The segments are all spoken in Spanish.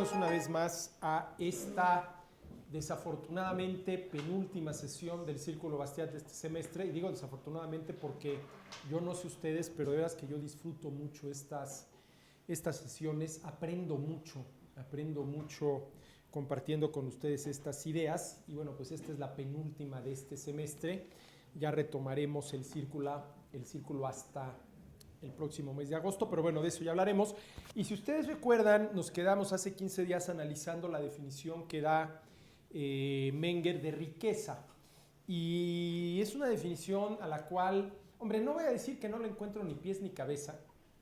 bienvenidos una vez más a esta desafortunadamente penúltima sesión del Círculo Bastiat de este semestre. Y digo desafortunadamente porque yo no sé ustedes, pero de veras que yo disfruto mucho estas sesiones, aprendo mucho compartiendo con ustedes estas ideas. Y bueno, pues esta es la penúltima de este semestre. Ya retomaremos el círculo hasta el próximo mes de agosto, pero bueno, de eso ya hablaremos. Y si ustedes recuerdan, nos quedamos hace 15 días analizando la definición que da Menger de riqueza. Y es una definición a la cual, hombre, no voy a decir que no le encuentro ni pies ni cabeza,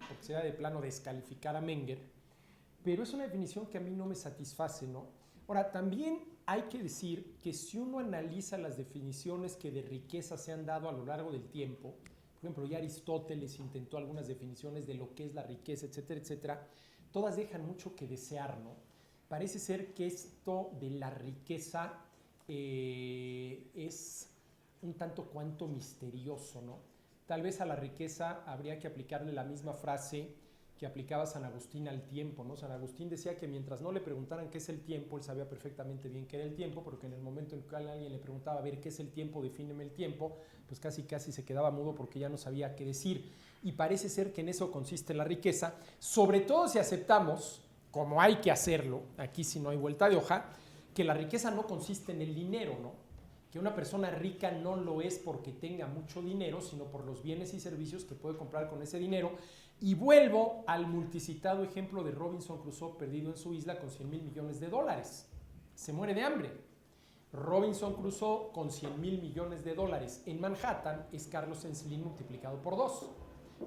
porque sería de plano descalificar a Menger, pero es una definición que a mí no me satisface, ¿no? Ahora, también hay que decir que si uno analiza las definiciones que de riqueza se han dado a lo largo del tiempo, por ejemplo, ya Aristóteles intentó algunas definiciones de lo que es la riqueza, etcétera, etcétera, todas dejan mucho que desear, ¿no? Parece ser que esto de la riqueza es un tanto cuanto misterioso, ¿no? Tal vez a la riqueza habría que aplicarle la misma frase que aplicaba San Agustín al tiempo, ¿no? San Agustín decía que mientras no le preguntaran qué es el tiempo, él sabía perfectamente bien qué era el tiempo, porque en el momento en que alguien le preguntaba, a ver, ¿qué es el tiempo? Defíneme el tiempo, pues casi se quedaba mudo porque ya no sabía qué decir. Y parece ser que en eso consiste la riqueza, sobre todo si aceptamos, como hay que hacerlo, aquí si no hay vuelta de hoja, que la riqueza no consiste en el dinero, ¿no? Que una persona rica no lo es porque tenga mucho dinero, sino por los bienes y servicios que puede comprar con ese dinero. Y vuelvo al multicitado ejemplo de Robinson Crusoe perdido en su isla con 100,000 millones de dólares. Se muere de hambre. Robinson Crusoe con 100,000 millones de dólares en Manhattan es Carlos Slim multiplicado por 2.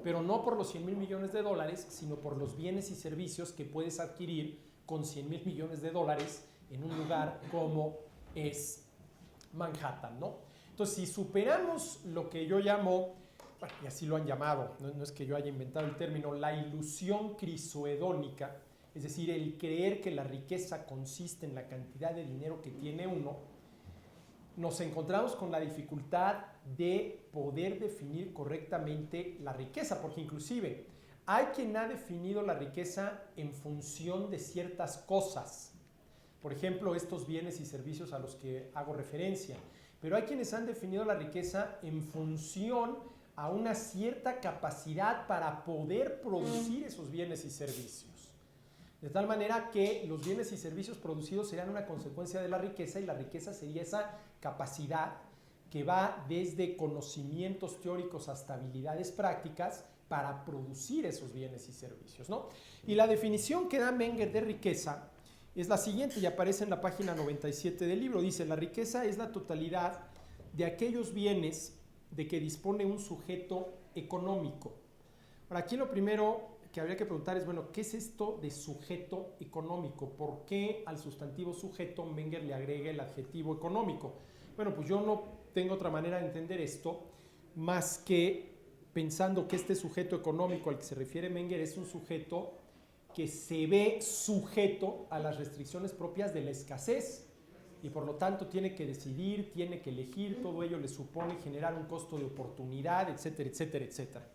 Pero no por los 100,000 millones de dólares, sino por los bienes y servicios que puedes adquirir con 100,000 millones de dólares en un lugar como es Manhattan, ¿no? Entonces, si superamos lo que yo llamo, bueno, y así lo han llamado, no es que yo haya inventado el término, la ilusión crisoedónica, es decir, el creer que la riqueza consiste en la cantidad de dinero que tiene uno, nos encontramos con la dificultad de poder definir correctamente la riqueza, porque inclusive hay quien ha definido la riqueza en función de ciertas cosas. Por ejemplo, estos bienes y servicios a los que hago referencia. Pero hay quienes han definido la riqueza en función a una cierta capacidad para poder producir esos bienes y servicios. De tal manera que los bienes y servicios producidos serían una consecuencia de la riqueza y la riqueza sería esa capacidad que va desde conocimientos teóricos hasta habilidades prácticas para producir esos bienes y servicios, ¿no? Y la definición que da Menger de riqueza es la siguiente y aparece en la página 97 del libro. Dice, la riqueza es la totalidad de aquellos bienes de que dispone un sujeto económico. Ahora, aquí lo primero que habría que preguntar es, bueno, ¿qué es esto de sujeto económico? ¿Por qué al sustantivo sujeto Menger le agrega el adjetivo económico? Bueno, pues yo no tengo otra manera de entender esto más que pensando que este sujeto económico al que se refiere Menger es un sujeto que se ve sujeto a las restricciones propias de la escasez y por lo tanto tiene que decidir, tiene que elegir, todo ello le supone generar un costo de oportunidad, etcétera, etcétera, etcétera.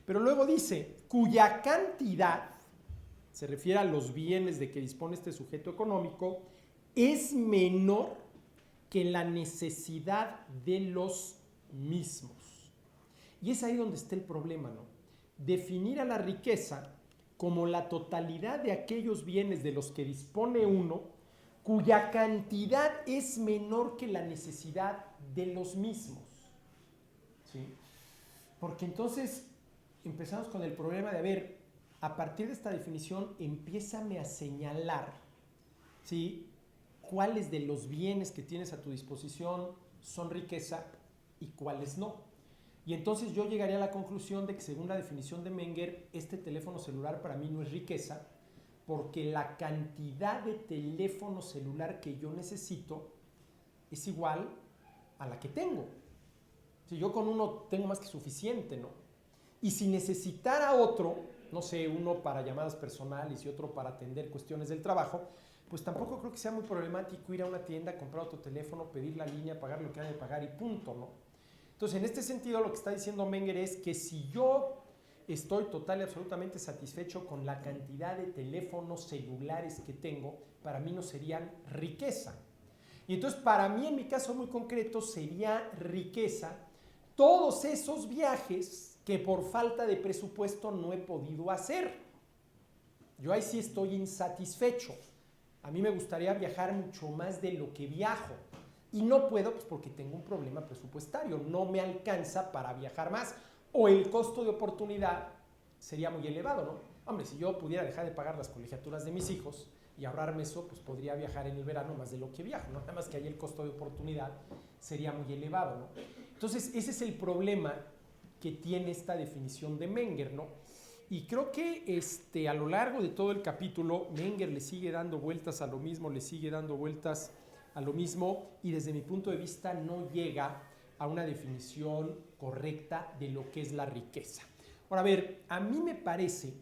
Pero luego dice, cuya cantidad, se refiere a los bienes de que dispone este sujeto económico, es menor que la necesidad de los mismos. Y es ahí donde está el problema, ¿no? Definir a la riqueza como la totalidad de aquellos bienes de los que dispone uno, cuya cantidad es menor que la necesidad de los mismos. ¿Sí? Porque entonces empezamos con el problema de, a ver, a partir de esta definición, empiézame a señalar, ¿sí?, cuáles de los bienes que tienes a tu disposición son riqueza y cuáles no. Y entonces yo llegaría a la conclusión de que según la definición de Menger, este teléfono celular para mí no es riqueza, porque la cantidad de teléfono celular que yo necesito es igual a la que tengo. Si yo con uno tengo más que suficiente, ¿no? Y si necesitara otro, no sé, uno para llamadas personales y otro para atender cuestiones del trabajo, pues tampoco creo que sea muy problemático ir a una tienda, comprar otro teléfono, pedir la línea, pagar lo que haya de pagar y punto, ¿no? Entonces, en este sentido, lo que está diciendo Menger es que si yo estoy total y absolutamente satisfecho con la cantidad de teléfonos celulares que tengo, para mí no serían riqueza. Y entonces para mí, en mi caso muy concreto, sería riqueza todos esos viajes que por falta de presupuesto no he podido hacer. Yo ahí sí estoy insatisfecho. A mí me gustaría viajar mucho más de lo que viajo. Y no puedo, pues porque tengo un problema presupuestario. No me alcanza para viajar más. O el costo de oportunidad sería muy elevado, ¿no? Hombre, si yo pudiera dejar de pagar las colegiaturas de mis hijos y ahorrarme eso, pues podría viajar en el verano más de lo que viajo, ¿no? Nada más que ahí el costo de oportunidad sería muy elevado, ¿no? Entonces, ese es el problema que tiene esta definición de Menger, ¿no? Y creo que a lo largo de todo el capítulo, Menger le sigue dando vueltas a lo mismo, le sigue dando vueltas a lo mismo, y desde mi punto de vista no llega a una definición correcta de lo que es la riqueza. Ahora, a ver, a mí me parece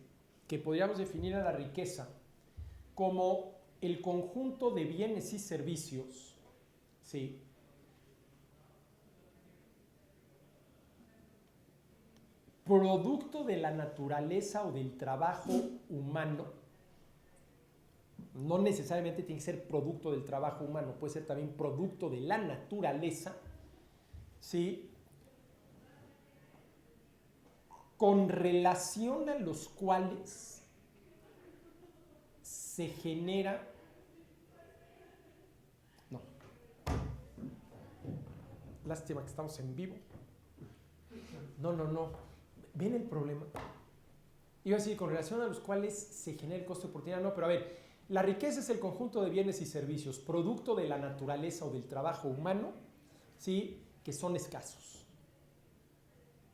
que podríamos definir a la riqueza como el conjunto de bienes y servicios, ¿sí?, producto de la naturaleza o del trabajo humano. No necesariamente tiene que ser producto del trabajo humano, puede ser también producto de la naturaleza, ¿sí?, con relación a los cuales se genera... No. Lástima que estamos en vivo. No. ¿Ven el problema? Iba a decir, con relación a los cuales se genera el costo de oportunidad. No, pero a ver, la riqueza es el conjunto de bienes y servicios, producto de la naturaleza o del trabajo humano, ¿sí?, que son escasos.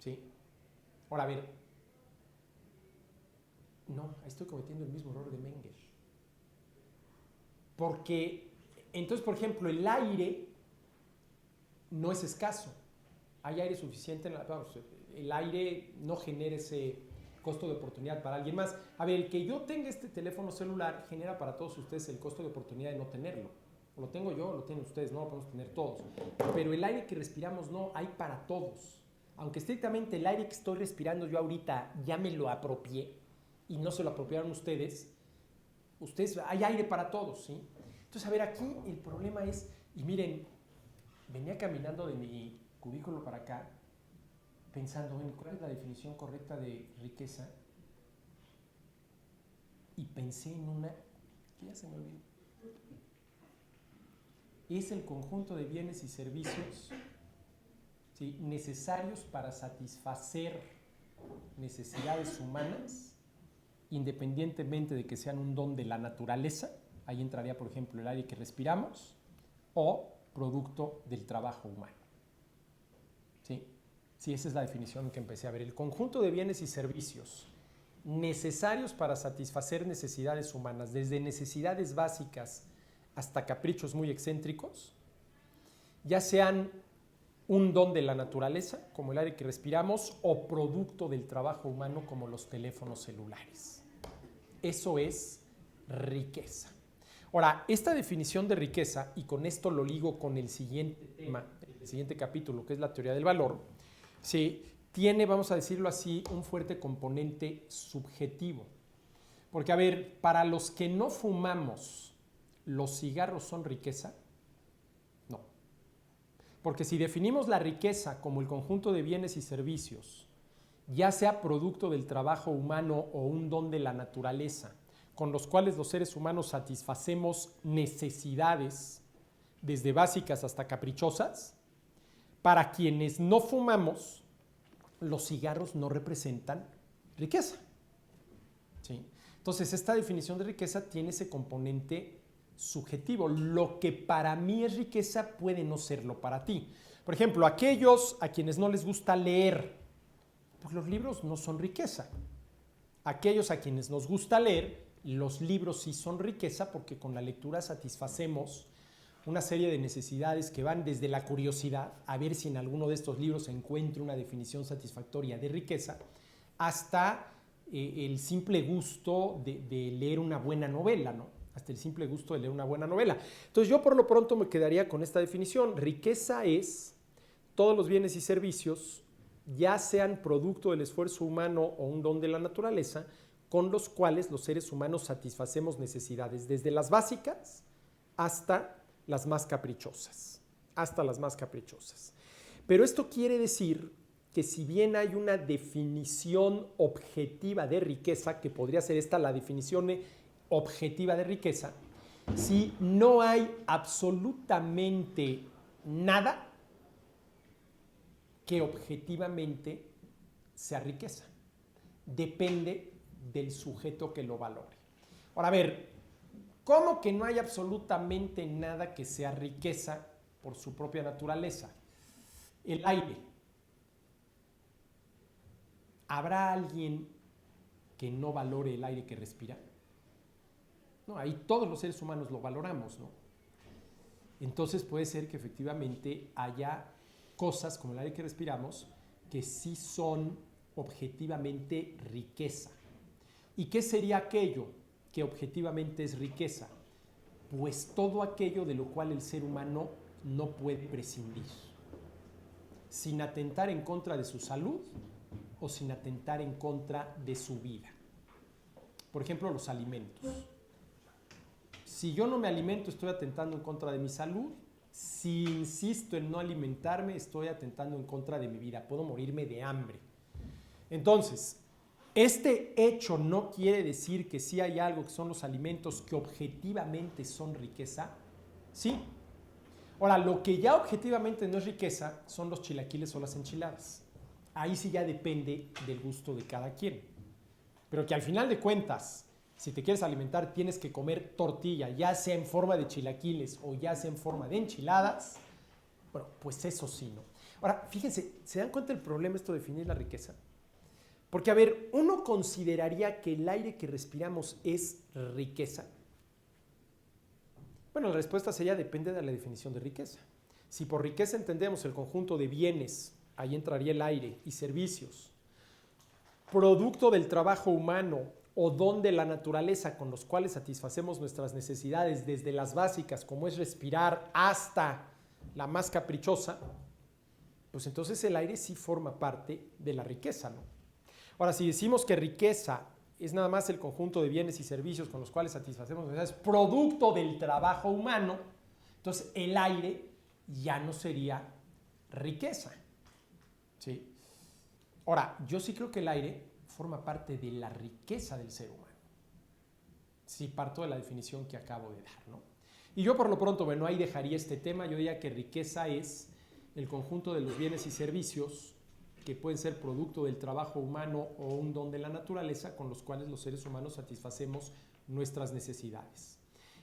¿Sí? Ahora, a ver, no, estoy cometiendo el mismo error de Menger. Porque, entonces, por ejemplo, el aire no es escaso. Hay aire suficiente, el aire no genera ese costo de oportunidad para alguien más. A ver, el que yo tenga este teléfono celular genera para todos ustedes el costo de oportunidad de no tenerlo. Lo tengo yo, lo tienen ustedes, no lo podemos tener todos. Pero el aire que respiramos no, hay para todos. Aunque estrictamente el aire que estoy respirando yo ahorita ya me lo apropié y no se lo apropiaron ustedes, hay aire para todos, ¿sí? Entonces, a ver, aquí el problema es, y miren, venía caminando de mi cubículo para acá, pensando en cuál es la definición correcta de riqueza, y pensé en una que ya se me olvidó. Es el conjunto de bienes y servicios, ¿sí?, necesarios para satisfacer necesidades humanas, independientemente de que sean un don de la naturaleza. Ahí entraría, por ejemplo, el aire que respiramos, o producto del trabajo humano. ¿Sí? Sí, esa es la definición que empecé a ver. El conjunto de bienes y servicios necesarios para satisfacer necesidades humanas, desde necesidades básicas hasta caprichos muy excéntricos, ya sean un don de la naturaleza, como el aire que respiramos, o producto del trabajo humano, como los teléfonos celulares. Eso es riqueza. Ahora, esta definición de riqueza, y con esto lo ligo con el siguiente tema, el siguiente capítulo, que es la teoría del valor, ¿sí?, tiene, vamos a decirlo así, un fuerte componente subjetivo. Porque, a ver, para los que no fumamos, ¿los cigarros son riqueza? No. Porque si definimos la riqueza como el conjunto de bienes y servicios, ya sea producto del trabajo humano o un don de la naturaleza, con los cuales los seres humanos satisfacemos necesidades, desde básicas hasta caprichosas, para quienes no fumamos, los cigarros no representan riqueza. ¿Sí? Entonces, esta definición de riqueza tiene ese componente subjetivo. Lo que para mí es riqueza puede no serlo para ti. Por ejemplo, aquellos a quienes no les gusta leer, pues los libros no son riqueza. Aquellos a quienes nos gusta leer, los libros sí son riqueza, porque con la lectura satisfacemos una serie de necesidades que van desde la curiosidad, a ver si en alguno de estos libros se encuentra una definición satisfactoria de riqueza, hasta el simple gusto de leer una buena novela, ¿no? Hasta el simple gusto de leer una buena novela. Entonces, yo por lo pronto me quedaría con esta definición. Riqueza es todos los bienes y servicios ya sean producto del esfuerzo humano o un don de la naturaleza, con los cuales los seres humanos satisfacemos necesidades, desde las básicas hasta las más caprichosas, Pero esto quiere decir que si bien hay una definición objetiva de riqueza, que podría ser esta la definición objetiva de riqueza, si no hay absolutamente nada que objetivamente sea riqueza. Depende del sujeto que lo valore. Ahora, a ver, ¿cómo que no hay absolutamente nada que sea riqueza por su propia naturaleza? El aire. ¿Habrá alguien que no valore el aire que respira? No, ahí todos los seres humanos lo valoramos, ¿no? Entonces puede ser que efectivamente haya cosas como el aire que respiramos que sí son objetivamente riqueza. ¿Y qué sería aquello que objetivamente es riqueza? Pues todo aquello de lo cual el ser humano no puede prescindir, sin atentar en contra de su salud o sin atentar en contra de su vida. Por ejemplo, los alimentos. Si yo no me alimento, estoy atentando en contra de mi salud. Si insisto en no alimentarme, estoy atentando en contra de mi vida. Puedo morirme de hambre. Entonces, este hecho no quiere decir que sí hay algo que son los alimentos que objetivamente son riqueza. Sí. Ahora, lo que ya objetivamente no es riqueza son los chilaquiles o las enchiladas. Ahí sí ya depende del gusto de cada quien. Pero que al final de cuentas, si te quieres alimentar, tienes que comer tortilla, ya sea en forma de chilaquiles o ya sea en forma de enchiladas. Bueno, pues eso sí, ¿no? Ahora, fíjense, ¿se dan cuenta del problema esto de definir la riqueza? Porque, a ver, uno consideraría que el aire que respiramos es riqueza. Bueno, la respuesta sería depende de la definición de riqueza. Si por riqueza entendemos el conjunto de bienes, ahí entraría el aire y servicios, producto del trabajo humano o don de la naturaleza con los cuales satisfacemos nuestras necesidades, desde las básicas, como es respirar, hasta la más caprichosa, pues entonces el aire sí forma parte de la riqueza, ¿no? Ahora, si decimos que riqueza es nada más el conjunto de bienes y servicios con los cuales satisfacemos necesidades, producto del trabajo humano, entonces el aire ya no sería riqueza, ¿sí? Ahora, yo sí creo que el aire forma parte de la riqueza del ser humano. Sí, parto de la definición que acabo de dar, ¿no? Y yo por lo pronto, bueno, ahí dejaría este tema. Yo diría que riqueza es el conjunto de los bienes y servicios que pueden ser producto del trabajo humano o un don de la naturaleza con los cuales los seres humanos satisfacemos nuestras necesidades.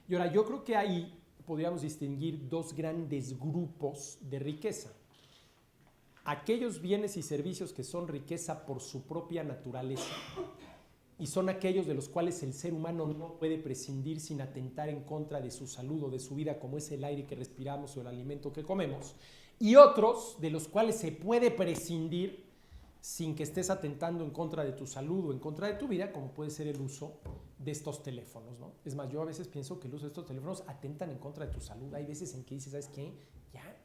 Y ahora, yo creo que ahí podríamos distinguir dos grandes grupos de riqueza. Aquellos bienes y servicios que son riqueza por su propia naturaleza y son aquellos de los cuales el ser humano no puede prescindir sin atentar en contra de su salud o de su vida, como es el aire que respiramos o el alimento que comemos, y otros de los cuales se puede prescindir sin que estés atentando en contra de tu salud o en contra de tu vida, como puede ser el uso de estos teléfonos, ¿no? Es más, yo a veces pienso que el uso de estos teléfonos atentan en contra de tu salud. Hay veces en que dices, ¿sabes qué? Ya,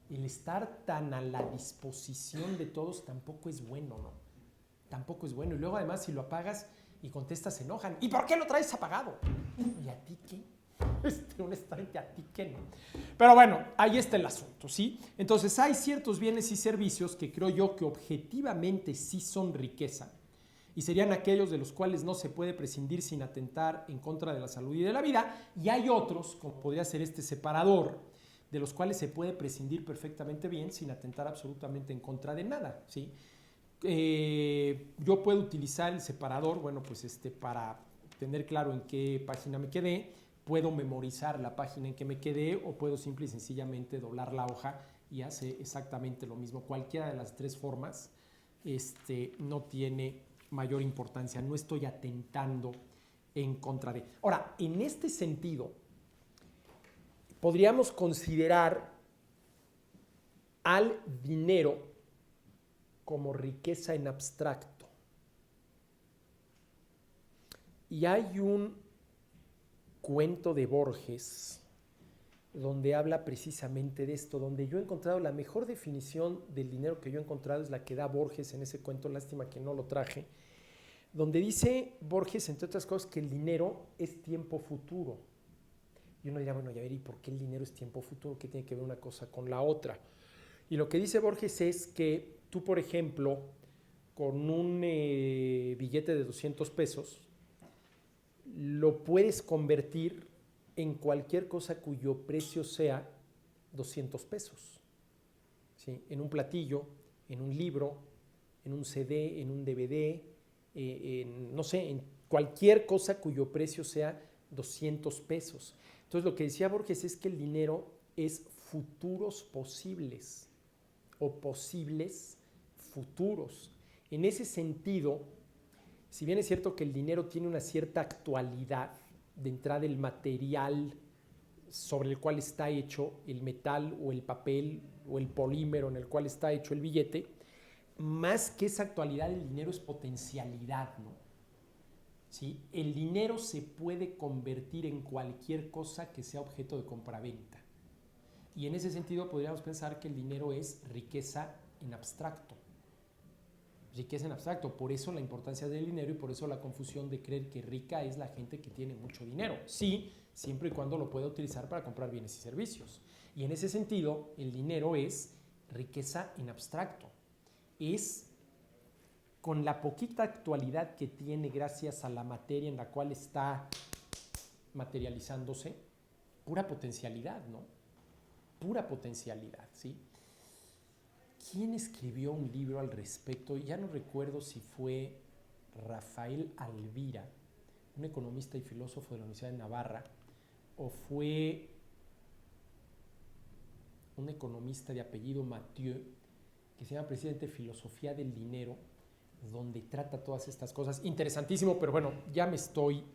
el estar tan a la disposición de todos tampoco es bueno, ¿no? Tampoco es bueno. Y luego además si lo apagas y contestas se enojan. ¿Y por qué lo traes apagado? ¿Y a ti qué? Honestamente, a ti qué no. Pero bueno, ahí está el asunto, ¿sí? Entonces hay ciertos bienes y servicios que creo yo que objetivamente sí son riqueza y serían aquellos de los cuales no se puede prescindir sin atentar en contra de la salud y de la vida, y hay otros, como podría ser este separador, de los cuales se puede prescindir perfectamente bien sin atentar absolutamente en contra de nada, ¿sí? Yo puedo utilizar el separador, bueno, pues para tener claro en qué página me quedé, puedo memorizar la página en que me quedé o puedo simple y sencillamente doblar la hoja y hace exactamente lo mismo. Cualquiera de las tres formas no tiene mayor importancia, no estoy atentando en contra de. Ahora, en este sentido, podríamos considerar al dinero como riqueza en abstracto. Y hay un cuento de Borges, donde habla precisamente de esto, donde yo he encontrado la mejor definición del dinero que yo he encontrado es la que da Borges en ese cuento, lástima que no lo traje, donde dice Borges, entre otras cosas, que el dinero es tiempo futuro. Y uno dirá, bueno, ya ver, ¿y por qué el dinero es tiempo futuro? ¿Qué tiene que ver una cosa con la otra? Y lo que dice Borges es que tú, por ejemplo, con un billete de 200 pesos, lo puedes convertir en cualquier cosa cuyo precio sea 200 pesos. ¿Sí? En un platillo, en un libro, en un CD, en un DVD, no sé, en cualquier cosa cuyo precio sea 200 pesos. Entonces lo que decía Borges es que el dinero es futuros posibles o posibles futuros. En ese sentido, si bien es cierto que el dinero tiene una cierta actualidad de entrada del material sobre el cual está hecho el metal o el papel o el polímero en el cual está hecho el billete, más que esa actualidad, el dinero es potencialidad, ¿no? ¿Sí? El dinero se puede convertir en cualquier cosa que sea objeto de compraventa. Y en ese sentido podríamos pensar que el dinero es riqueza en abstracto. Riqueza en abstracto, por eso la importancia del dinero y por eso la confusión de creer que rica es la gente que tiene mucho dinero. Sí, siempre y cuando lo pueda utilizar para comprar bienes y servicios. Y en ese sentido, el dinero es riqueza en abstracto. Es con la poquita actualidad que tiene gracias a la materia en la cual está materializándose, pura potencialidad, ¿no? Pura potencialidad, ¿sí? ¿Quién escribió un libro al respecto? Ya no recuerdo si fue Rafael Alvira, un economista y filósofo de la Universidad de Navarra, o fue un economista de apellido Mathieu, que se llama precisamente Filosofía del Dinero, donde trata todas estas cosas. Interesantísimo, pero bueno, ya me estoy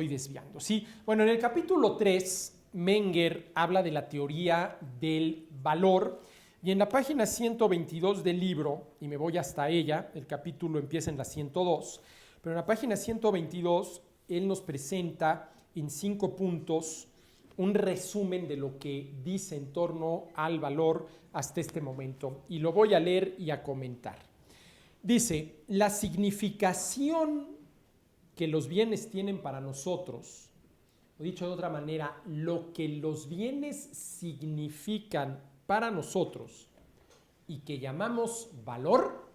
desviando. Sí, bueno, en el capítulo 3, Menger habla de la teoría del valor, y en la página 122 del libro, y me voy hasta ella, el capítulo empieza en la 102, pero en la página 122 él nos presenta en 5 puntos un resumen de lo que dice en torno al valor hasta este momento, y lo voy a leer y a comentar. Dice, la significación que los bienes tienen para nosotros, o dicho de otra manera, lo que los bienes significan para nosotros y que llamamos valor,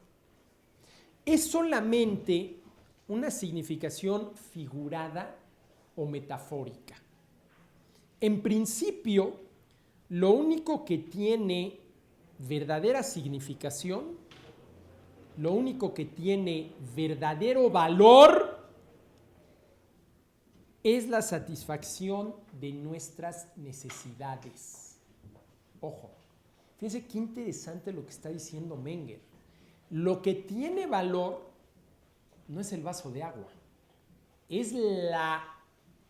es solamente una significación figurada o metafórica. En principio, lo único que tiene verdadera significación, lo único que tiene verdadero valor, es la satisfacción de nuestras necesidades. Ojo, fíjense qué interesante lo que está diciendo Menger. Lo que tiene valor no es el vaso de agua, es la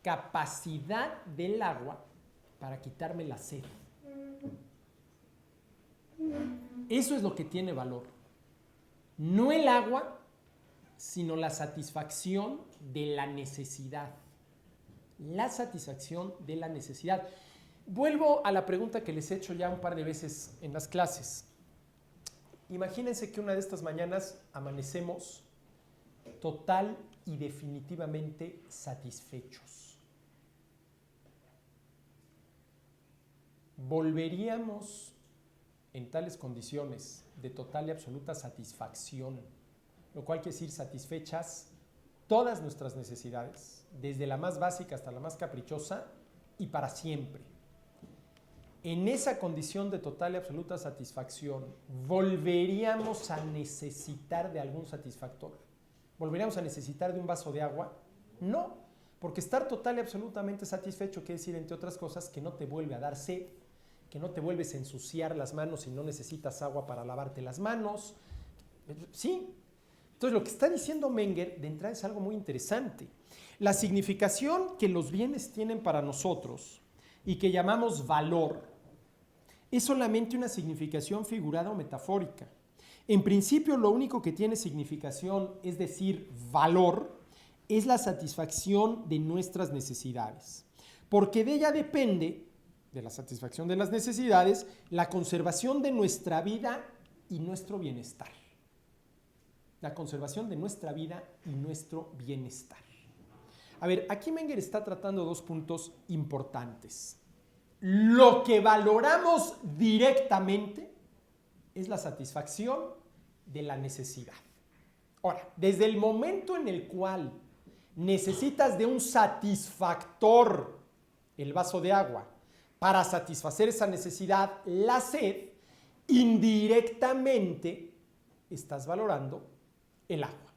capacidad del agua para quitarme la sed. Eso es lo que tiene valor. No el agua, sino la satisfacción de la necesidad. La satisfacción de la necesidad. Vuelvo a la pregunta que les he hecho ya un par de veces en las clases. Imagínense que una de estas mañanas amanecemos total y definitivamente satisfechos. ¿Volveríamos en tales condiciones de total y absoluta satisfacción, lo cual quiere decir satisfechas todas nuestras necesidades, desde la más básica hasta la más caprichosa y para siempre? En esa condición de total y absoluta satisfacción, ¿volveríamos a necesitar de algún satisfactor? ¿Volveríamos a necesitar de un vaso de agua? No, porque estar total y absolutamente satisfecho quiere decir, entre otras cosas, que no te vuelve a dar sed, que no te vuelves a ensuciar las manos y no necesitas agua para lavarte las manos. ¿Sí? Entonces, lo que está diciendo Menger de entrada es algo muy interesante. La significación que los bienes tienen para nosotros y que llamamos valor es solamente una significación figurada o metafórica. En principio, lo único que tiene significación, es decir, valor, es la satisfacción de nuestras necesidades, porque de ella depende de la satisfacción de las necesidades, la conservación de nuestra vida y nuestro bienestar. La conservación de nuestra vida y nuestro bienestar. A ver, aquí Menger está tratando dos puntos importantes. Lo que valoramos directamente es la satisfacción de la necesidad. Ahora, desde el momento en el cual necesitas de un satisfactor, el vaso de agua, para satisfacer esa necesidad, la sed, indirectamente estás valorando el agua.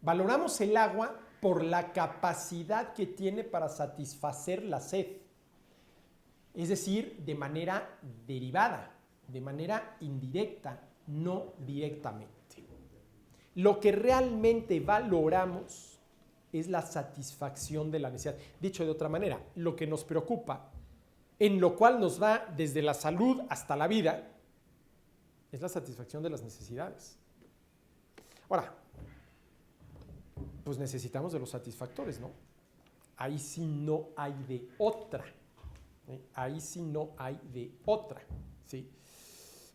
Valoramos el agua por la capacidad que tiene para satisfacer la sed. Es decir, de manera derivada, de manera indirecta, no directamente. Lo que realmente valoramos es la satisfacción de la necesidad. Dicho de otra manera, lo que nos preocupa, en lo cual nos va desde la salud hasta la vida, es la satisfacción de las necesidades. Ahora, pues necesitamos de los satisfactores, ¿no? Ahí sí no hay de otra. Ahí sí no hay de otra, ¿sí?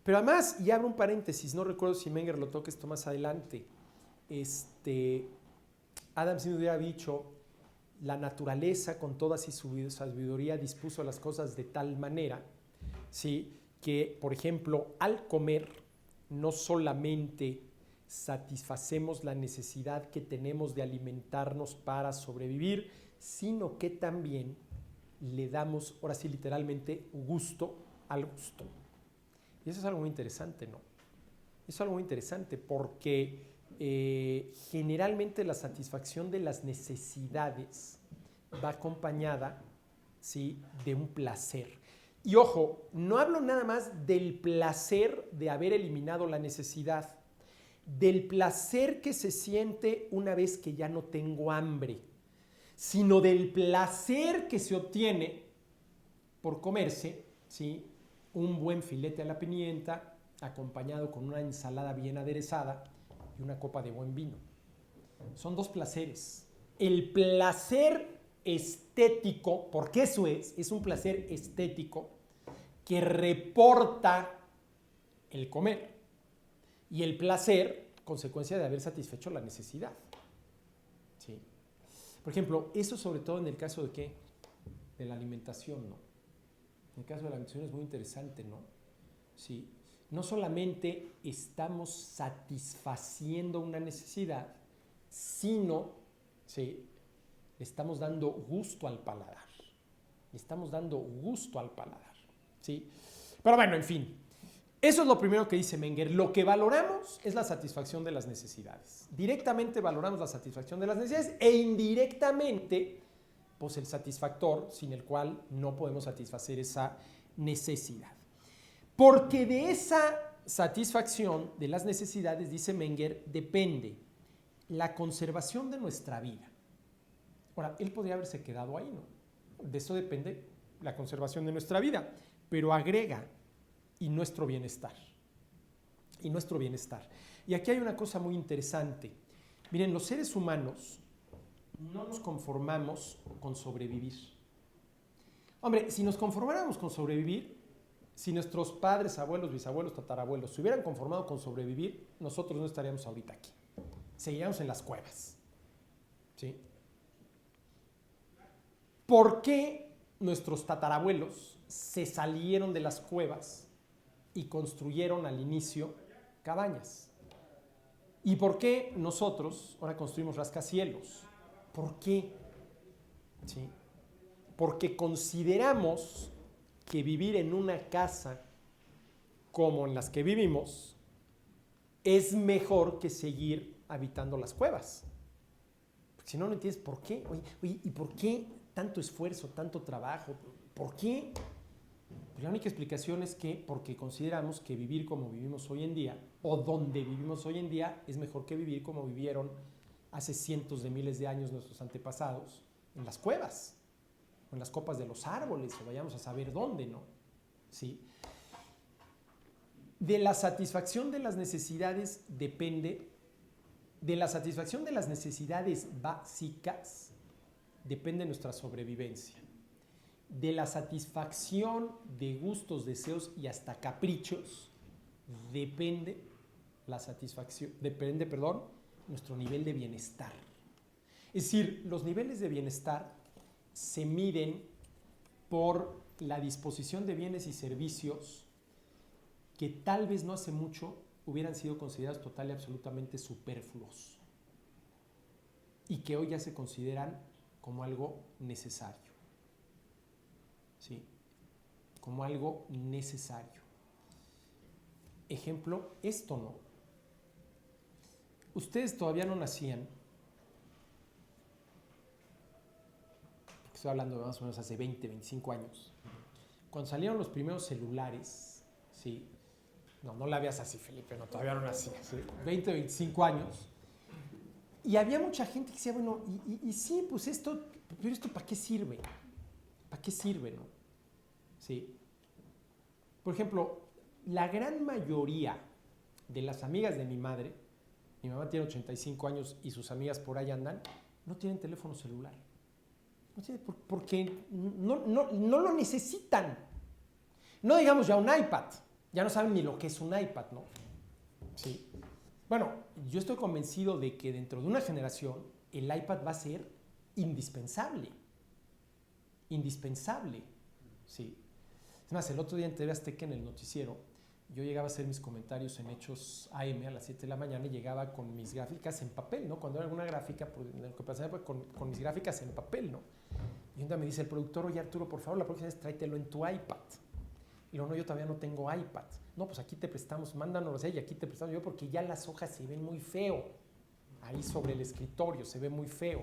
Pero además, y abro un paréntesis, no recuerdo si Menger lo toca esto más adelante, Adam Smith hubiera dicho, la naturaleza con toda su sabiduría dispuso las cosas de tal manera, ¿sí?, que, por ejemplo, al comer no solamente satisfacemos la necesidad que tenemos de alimentarnos para sobrevivir, sino que también le damos, ahora sí literalmente, gusto al gusto. Y eso es algo muy interesante, ¿no? Eso es algo muy interesante porque generalmente la satisfacción de las necesidades va acompañada, ¿sí?, de un placer. Y ojo, no hablo nada más del placer de haber eliminado la necesidad, del placer que se siente una vez que ya no tengo hambre, sino del placer que se obtiene por comerse, ¿sí?, un buen filete a la pimienta acompañado con una ensalada bien aderezada y una copa de buen vino. Son dos placeres. El placer estético, porque eso es un placer estético que reporta el comer, y el placer, consecuencia de haber satisfecho la necesidad. ¿Sí? Por ejemplo, eso sobre todo en el caso de ¿qué? De la alimentación, ¿no? En el caso de la alimentación es muy interesante, ¿no? Sí. No solamente estamos satisfaciendo una necesidad, sino, ¿sí?, le estamos dando gusto al paladar. Le estamos dando gusto al paladar, ¿sí? Pero bueno, en fin. Eso es lo primero que dice Menger. Lo que valoramos es la satisfacción de las necesidades. Directamente valoramos la satisfacción de las necesidades e indirectamente, pues el satisfactor sin el cual no podemos satisfacer esa necesidad. Porque de esa satisfacción de las necesidades, dice Menger, depende la conservación de nuestra vida. Ahora, él podría haberse quedado ahí, ¿no? De eso depende la conservación de nuestra vida, pero agrega y nuestro bienestar. Y nuestro bienestar. Y aquí hay una cosa muy interesante. Miren, los seres humanos no nos conformamos con sobrevivir. Hombre, si nos conformáramos con sobrevivir, si nuestros padres, abuelos, bisabuelos, tatarabuelos se hubieran conformado con sobrevivir, nosotros no estaríamos ahorita aquí. Seguiríamos en las cuevas. ¿Sí? ¿Por qué nuestros tatarabuelos se salieron de las cuevas y construyeron al inicio cabañas? ¿Y por qué nosotros ahora construimos rascacielos? ¿Por qué? ¿Sí? Porque consideramos que vivir en una casa como en las que vivimos es mejor que seguir habitando las cuevas. Porque si no, no entiendes por qué. Oye, ¿y por qué tanto esfuerzo, tanto trabajo? ¿Por qué? Pues la única explicación es que porque consideramos que vivir como vivimos hoy en día, o donde vivimos hoy en día, es mejor que vivir como vivieron hace cientos de miles de años nuestros antepasados, en las cuevas, o en las copas de los árboles, o vayamos a saber dónde, ¿no? ¿Sí? De la satisfacción de las necesidades depende, de la satisfacción de las necesidades básicas, depende nuestra sobrevivencia. de la satisfacción de gustos, deseos y hasta caprichos depende nuestro nivel de bienestar. Es decir, los niveles de bienestar se miden por la disposición de bienes y servicios que tal vez no hace mucho hubieran sido considerados total y absolutamente superfluos y que hoy ya se consideran como algo necesario. ¿Sí? Como algo necesario. Ejemplo, esto, ¿no? Ustedes todavía no nacían. Estoy hablando de más o menos hace 20, 25 años. Cuando salieron los primeros celulares, ¿sí? No la veas así, Felipe, no, todavía no nací, ¿sí? 20, 25 años. Y había mucha gente que decía, bueno, y sí, pues esto, pero esto ¿para qué sirve? ¿Para qué sirve, no? Sí. Por ejemplo, la gran mayoría de las amigas de mi madre, mi mamá tiene 85 años y sus amigas por ahí andan, no tienen teléfono celular. No tienen, porque no lo necesitan. No digamos ya un iPad. Ya no saben ni lo que es un iPad, ¿no? Sí. Bueno, yo estoy convencido de que dentro de una generación el iPad va a ser indispensable. Indispensable. Sí. Es más, el otro día en TV Azteca, en el noticiero, yo llegaba a hacer mis comentarios en Hechos AM a las 7 de la mañana y llegaba con mis gráficas en papel, ¿no? Cuando era alguna gráfica, pues, lo que pasaba pues, con mis gráficas en papel, ¿no? Y un día me dice el productor, oye Arturo, por favor, la próxima vez tráetelo en tu iPad. Y no, yo todavía no tengo iPad. No, pues aquí te prestamos, mándanos y aquí te prestamos yo porque ya las hojas se ven muy feo. Ahí sobre el escritorio se ve muy feo.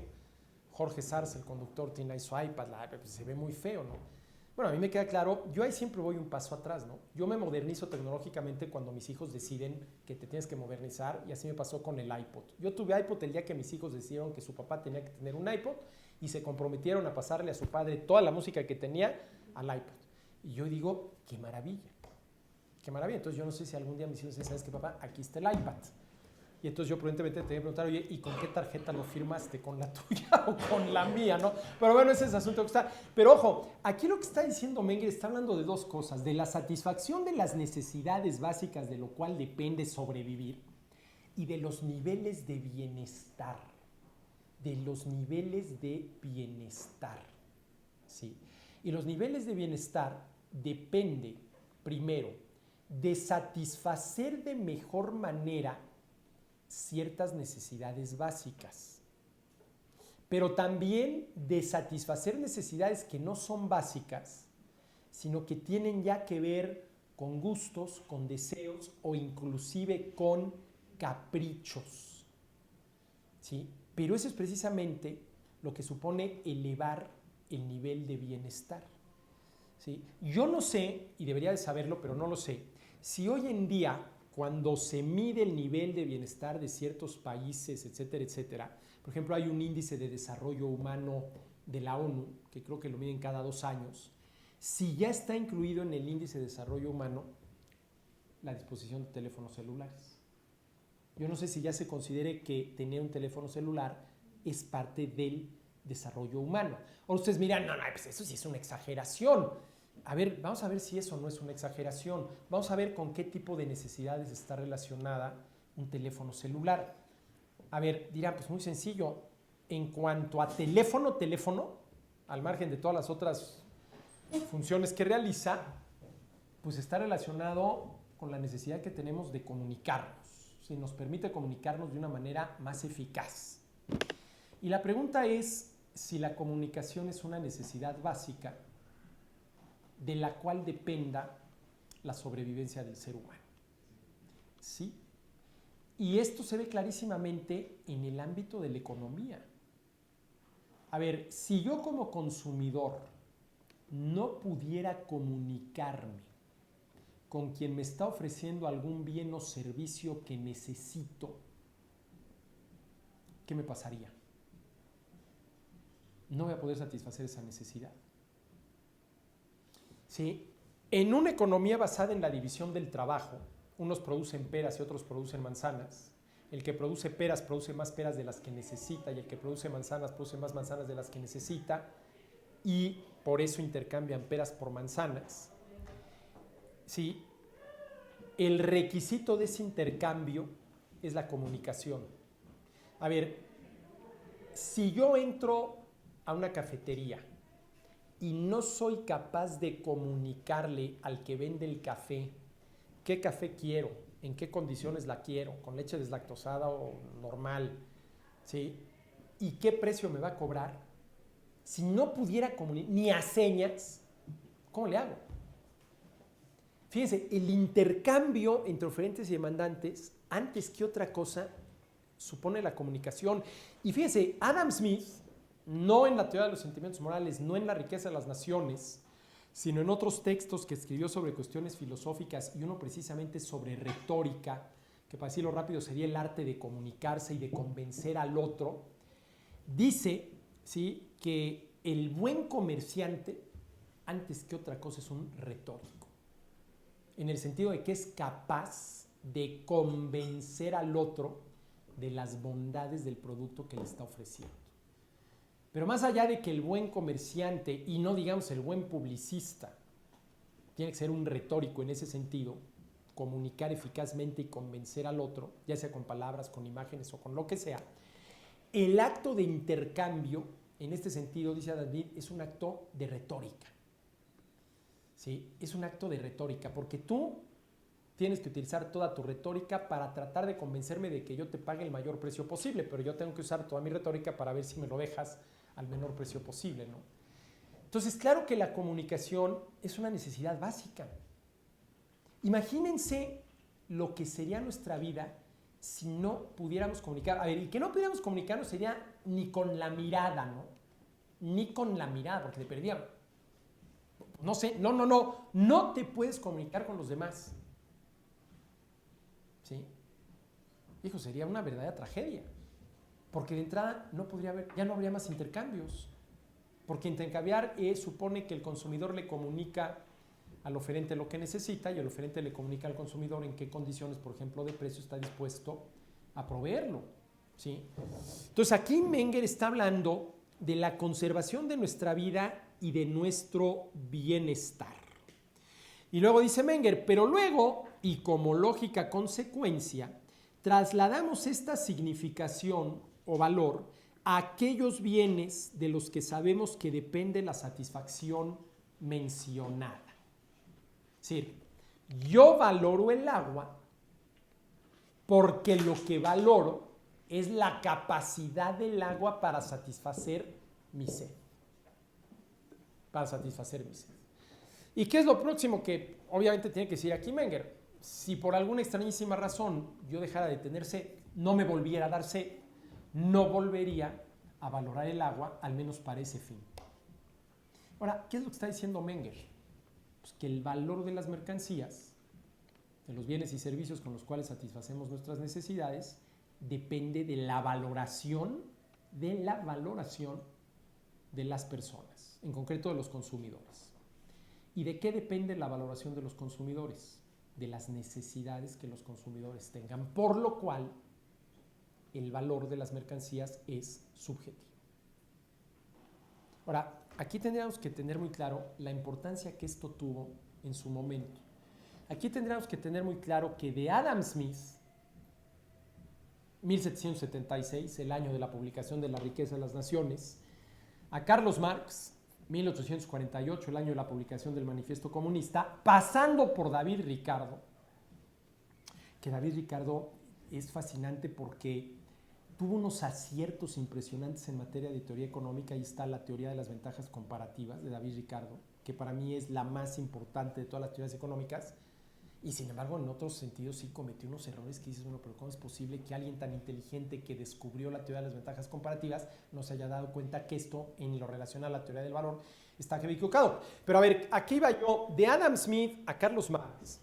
Jorge Sarce, el conductor, tiene ahí su iPad, se ve muy feo, ¿no? Bueno, a mí me queda claro, yo ahí siempre voy un paso atrás, ¿no? Yo me modernizo tecnológicamente cuando mis hijos deciden que te tienes que modernizar y así me pasó con el iPod. Yo tuve iPod el día que mis hijos decidieron que su papá tenía que tener un iPod y se comprometieron a pasarle a su padre toda la música que tenía al iPod. Y yo digo, qué maravilla, qué maravilla. Entonces yo no sé si algún día mis hijos dicen, ¿sabes qué, papá? Aquí está el iPad. Y entonces yo prudentemente te voy a preguntar, oye, ¿y con qué tarjeta lo firmaste? ¿Con la tuya o con la mía, no? Pero bueno, ese es el asunto que está. Pero ojo, aquí lo que está diciendo Menger está hablando de dos cosas, de la satisfacción de las necesidades básicas de lo cual depende sobrevivir y de los niveles de bienestar. De los niveles de bienestar, ¿sí? Y los niveles de bienestar depende, primero, de satisfacer de mejor manera ciertas necesidades básicas, pero también de satisfacer necesidades que no son básicas, sino que tienen ya que ver con gustos, con deseos o inclusive con caprichos, ¿sí? Pero eso es precisamente lo que supone elevar el nivel de bienestar, ¿sí? Yo no sé, y debería de saberlo, pero no lo sé, si hoy en día, cuando se mide el nivel de bienestar de ciertos países, etcétera, etcétera, por ejemplo, hay un índice de desarrollo humano de la ONU, que creo que lo miden cada 2 años, si ya está incluido en el índice de desarrollo humano la disposición de teléfonos celulares. Yo no sé si ya se considere que tener un teléfono celular es parte del desarrollo humano. O ustedes miran, no, pues eso sí es una exageración. A ver, vamos a ver si eso no es una exageración. Vamos a ver con qué tipo de necesidades está relacionada un teléfono celular. A ver, dirán, pues muy sencillo. En cuanto a teléfono, al margen de todas las otras funciones que realiza, pues está relacionado con la necesidad que tenemos de comunicarnos. Si nos permite comunicarnos de una manera más eficaz. Y la pregunta es si la comunicación es una necesidad básica de la cual dependa la sobrevivencia del ser humano. ¿Sí? Y esto se ve clarísimamente en el ámbito de la economía. A ver, si yo como consumidor no pudiera comunicarme con quien me está ofreciendo algún bien o servicio que necesito, ¿qué me pasaría? No voy a poder satisfacer esa necesidad. ¿Sí? En una economía basada en la división del trabajo, unos producen peras y otros producen manzanas. El que produce peras produce más peras de las que necesita y el que produce manzanas produce más manzanas de las que necesita. Y por eso intercambian peras por manzanas, ¿sí? El requisito de ese intercambio es la comunicación. A ver, si yo entro a una cafetería y no soy capaz de comunicarle al que vende el café qué café quiero, en qué condiciones la quiero, con leche deslactosada o normal, ¿sí? Y qué precio me va a cobrar, si no pudiera comunicar ni a señas, ¿cómo le hago? Fíjense, el intercambio entre oferentes y demandantes, antes que otra cosa, supone la comunicación. Y fíjense, Adam Smith, no en la teoría de los sentimientos morales, no en La riqueza de las naciones, sino en otros textos que escribió sobre cuestiones filosóficas y uno precisamente sobre retórica, que para decirlo rápido sería el arte de comunicarse y de convencer al otro, dice, ¿sí?, que el buen comerciante, antes que otra cosa, es un retórico, en el sentido de que es capaz de convencer al otro de las bondades del producto que le está ofreciendo. Pero más allá de que el buen comerciante, y no digamos el buen publicista, tiene que ser un retórico en ese sentido, comunicar eficazmente y convencer al otro, ya sea con palabras, con imágenes o con lo que sea, el acto de intercambio, en este sentido, dice David, es un acto de retórica. ¿Sí? Es un acto de retórica, porque tú tienes que utilizar toda tu retórica para tratar de convencerme de que yo te pague el mayor precio posible, pero yo tengo que usar toda mi retórica para ver si me lo dejas al menor precio posible, ¿no? Entonces, claro que la comunicación es una necesidad básica. Imagínense lo que sería nuestra vida si no pudiéramos comunicar. A ver, y que no pudiéramos comunicar no sería ni con la mirada, ¿no? Ni con la mirada, porque le perdíamos. No sé, no te puedes comunicar con los demás. ¿Sí? Hijo, sería una verdadera tragedia. Porque de entrada no podría haber, ya no habría más intercambios. Porque intercambiar supone que el consumidor le comunica al oferente lo que necesita y el oferente le comunica al consumidor en qué condiciones, por ejemplo, de precio está dispuesto a proveerlo. ¿Sí? Entonces aquí Menger está hablando de la conservación de nuestra vida y de nuestro bienestar. Y luego dice Menger, pero luego, y como lógica consecuencia, trasladamos esta significación o valor a aquellos bienes de los que sabemos que depende la satisfacción mencionada. Es decir, yo valoro el agua porque lo que valoro es la capacidad del agua para satisfacer mi sed. Para satisfacer mi sed. ¿Y qué es lo próximo que obviamente tiene que decir aquí Menger? Si por alguna extrañísima razón yo dejara de tener sed, no me volviera a dar sed, no volvería a valorar el agua, al menos para ese fin. Ahora, ¿qué es lo que está diciendo Menger? Pues que el valor de las mercancías, de los bienes y servicios con los cuales satisfacemos nuestras necesidades, depende de la valoración de las personas, en concreto de los consumidores. ¿Y de qué depende la valoración de los consumidores? De las necesidades que los consumidores tengan, por lo cual el valor de las mercancías es subjetivo. Ahora, aquí tendríamos que tener muy claro la importancia que esto tuvo en su momento. Aquí tendríamos que tener muy claro que de Adam Smith, 1776, el año de la publicación de La riqueza de las naciones, a Carlos Marx, 1848, el año de la publicación del Manifiesto Comunista, pasando por David Ricardo, que David Ricardo es fascinante porque tuvo unos aciertos impresionantes en materia de teoría económica. Ahí está la teoría de las ventajas comparativas de David Ricardo, que para mí es la más importante de todas las teorías económicas, y sin embargo en otros sentidos sí cometió unos errores que dices, bueno, pero ¿cómo es posible que alguien tan inteligente que descubrió la teoría de las ventajas comparativas no se haya dado cuenta que esto, en lo relacionado a la teoría del valor, está equivocado? Pero a ver, aquí va yo, de Adam Smith a Carlos Marx.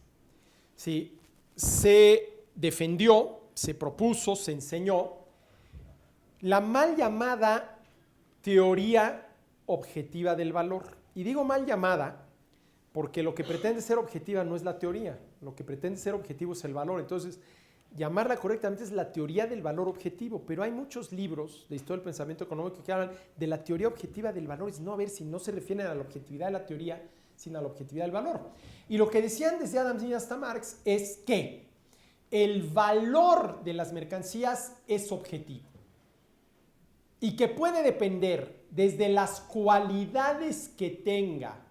Sí, se defendió, se propuso, se enseñó la mal llamada teoría objetiva del valor. Y digo mal llamada porque lo que pretende ser objetiva no es la teoría, lo que pretende ser objetivo es el valor. Entonces, llamarla correctamente es la teoría del valor objetivo, pero hay muchos libros de historia del pensamiento económico que hablan de la teoría objetiva del valor, es no a ver si no se refieren a la objetividad de la teoría, sino a la objetividad del valor. Y lo que decían desde Adam Smith hasta Marx es que el valor de las mercancías es objetivo y que puede depender desde las cualidades que tenga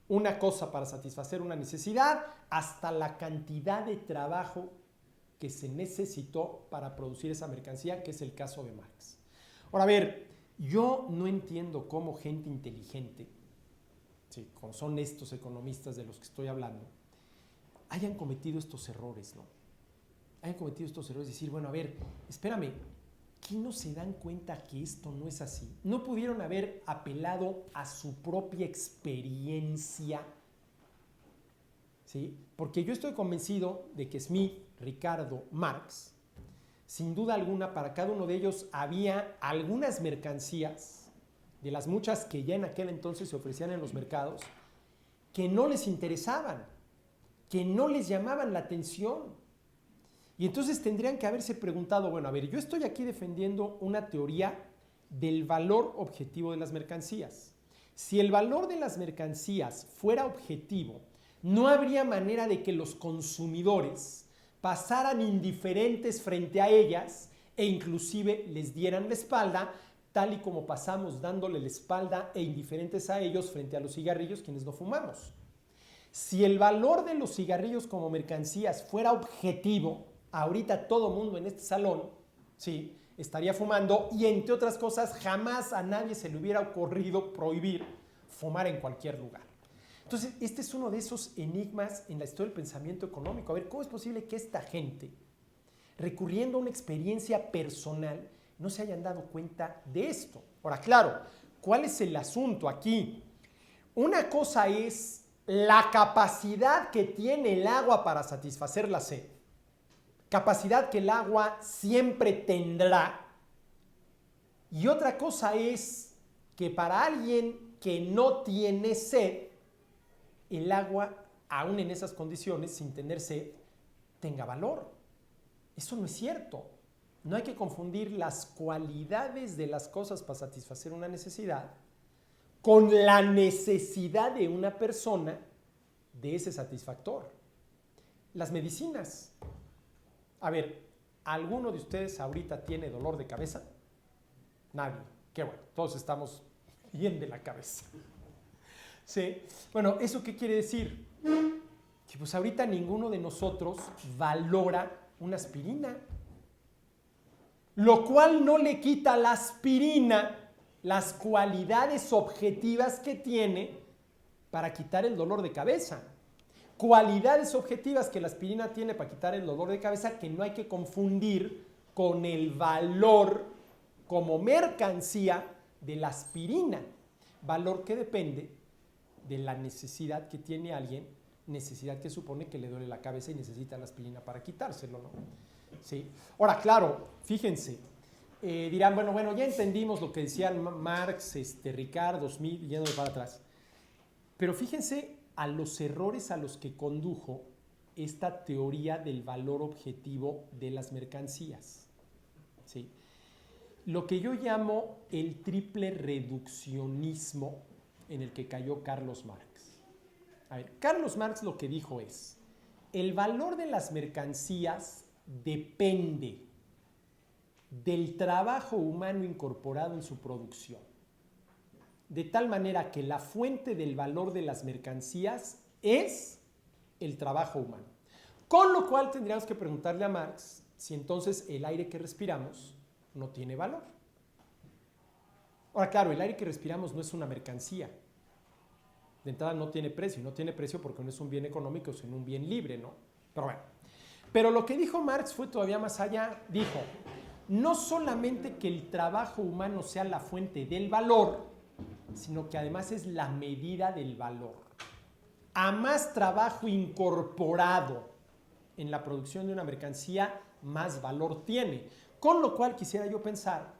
una cosa para satisfacer una necesidad hasta la cantidad de trabajo que se necesitó para producir esa mercancía, que es el caso de Marx. Ahora, a ver, yo no entiendo cómo gente inteligente, sí, son estos economistas de los que estoy hablando, hayan cometido estos errores, ¿no? Hayan cometido estos errores de decir, bueno, a ver, espérame, ¿qué no se dan cuenta que esto no es así? ¿No pudieron haber apelado a su propia experiencia? ¿Sí? Porque yo estoy convencido de que Smith, Ricardo, Marx, sin duda alguna, para cada uno de ellos había algunas mercancías, de las muchas que ya en aquel entonces se ofrecían en los mercados, que no les interesaban, que no les llamaban la atención. Y entonces tendrían que haberse preguntado, bueno, a ver, yo estoy aquí defendiendo una teoría del valor objetivo de las mercancías. Si el valor de las mercancías fuera objetivo, no habría manera de que los consumidores pasaran indiferentes frente a ellas e inclusive les dieran la espalda, tal y como pasamos dándole la espalda e indiferentes a ellos frente a los cigarrillos quienes no fumamos. Si el valor de los cigarrillos como mercancías fuera objetivo, ahorita todo mundo en este salón, sí, estaría fumando y entre otras cosas jamás a nadie se le hubiera ocurrido prohibir fumar en cualquier lugar. Entonces, este es uno de esos enigmas en la historia del pensamiento económico. A ver, ¿cómo es posible que esta gente, recurriendo a una experiencia personal, no se hayan dado cuenta de esto? Ahora, claro, ¿cuál es el asunto aquí? Una cosa es la capacidad que tiene el agua para satisfacer la sed, capacidad que el agua siempre tendrá. Y otra cosa es que para alguien que no tiene sed, el agua, aún en esas condiciones, sin tener sed, tenga valor. Eso no es cierto. No hay que confundir las cualidades de las cosas para satisfacer una necesidad con la necesidad de una persona de ese satisfactor. Las medicinas. A ver, ¿alguno de ustedes ahorita tiene dolor de cabeza? Nadie. Qué bueno, todos estamos bien de la cabeza. Sí. Bueno, ¿eso qué quiere decir? Que pues ahorita ninguno de nosotros valora una aspirina. Lo cual no le quita a la aspirina las cualidades objetivas que tiene para quitar el dolor de cabeza. Cualidades objetivas que la aspirina tiene para quitar el dolor de cabeza que no hay que confundir con el valor como mercancía de la aspirina. Valor que depende de la necesidad que tiene alguien, necesidad que supone que le duele la cabeza y necesita la aspirina para quitárselo, ¿no? Sí. Ahora, claro, fíjense, dirán, bueno, ya entendimos lo que decían Marx, Ricardo, Smith, yéndome para atrás. Pero fíjense a los errores a los que condujo esta teoría del valor objetivo de las mercancías. ¿Sí? Lo que yo llamo el triple reduccionismo en el que cayó Carlos Marx. A ver, Carlos Marx lo que dijo es, el valor de las mercancías depende del trabajo humano incorporado en su producción. De tal manera que la fuente del valor de las mercancías es el trabajo humano. Con lo cual tendríamos que preguntarle a Marx si entonces el aire que respiramos no tiene valor. Ahora, claro, el aire que respiramos no es una mercancía. De entrada no tiene precio, y no tiene precio porque no es un bien económico, sino un bien libre, ¿no? Pero bueno. Pero lo que dijo Marx fue todavía más allá. Dijo, no solamente que el trabajo humano sea la fuente del valor, sino que además es la medida del valor. A más trabajo incorporado en la producción de una mercancía, más valor tiene. Con lo cual quisiera yo pensar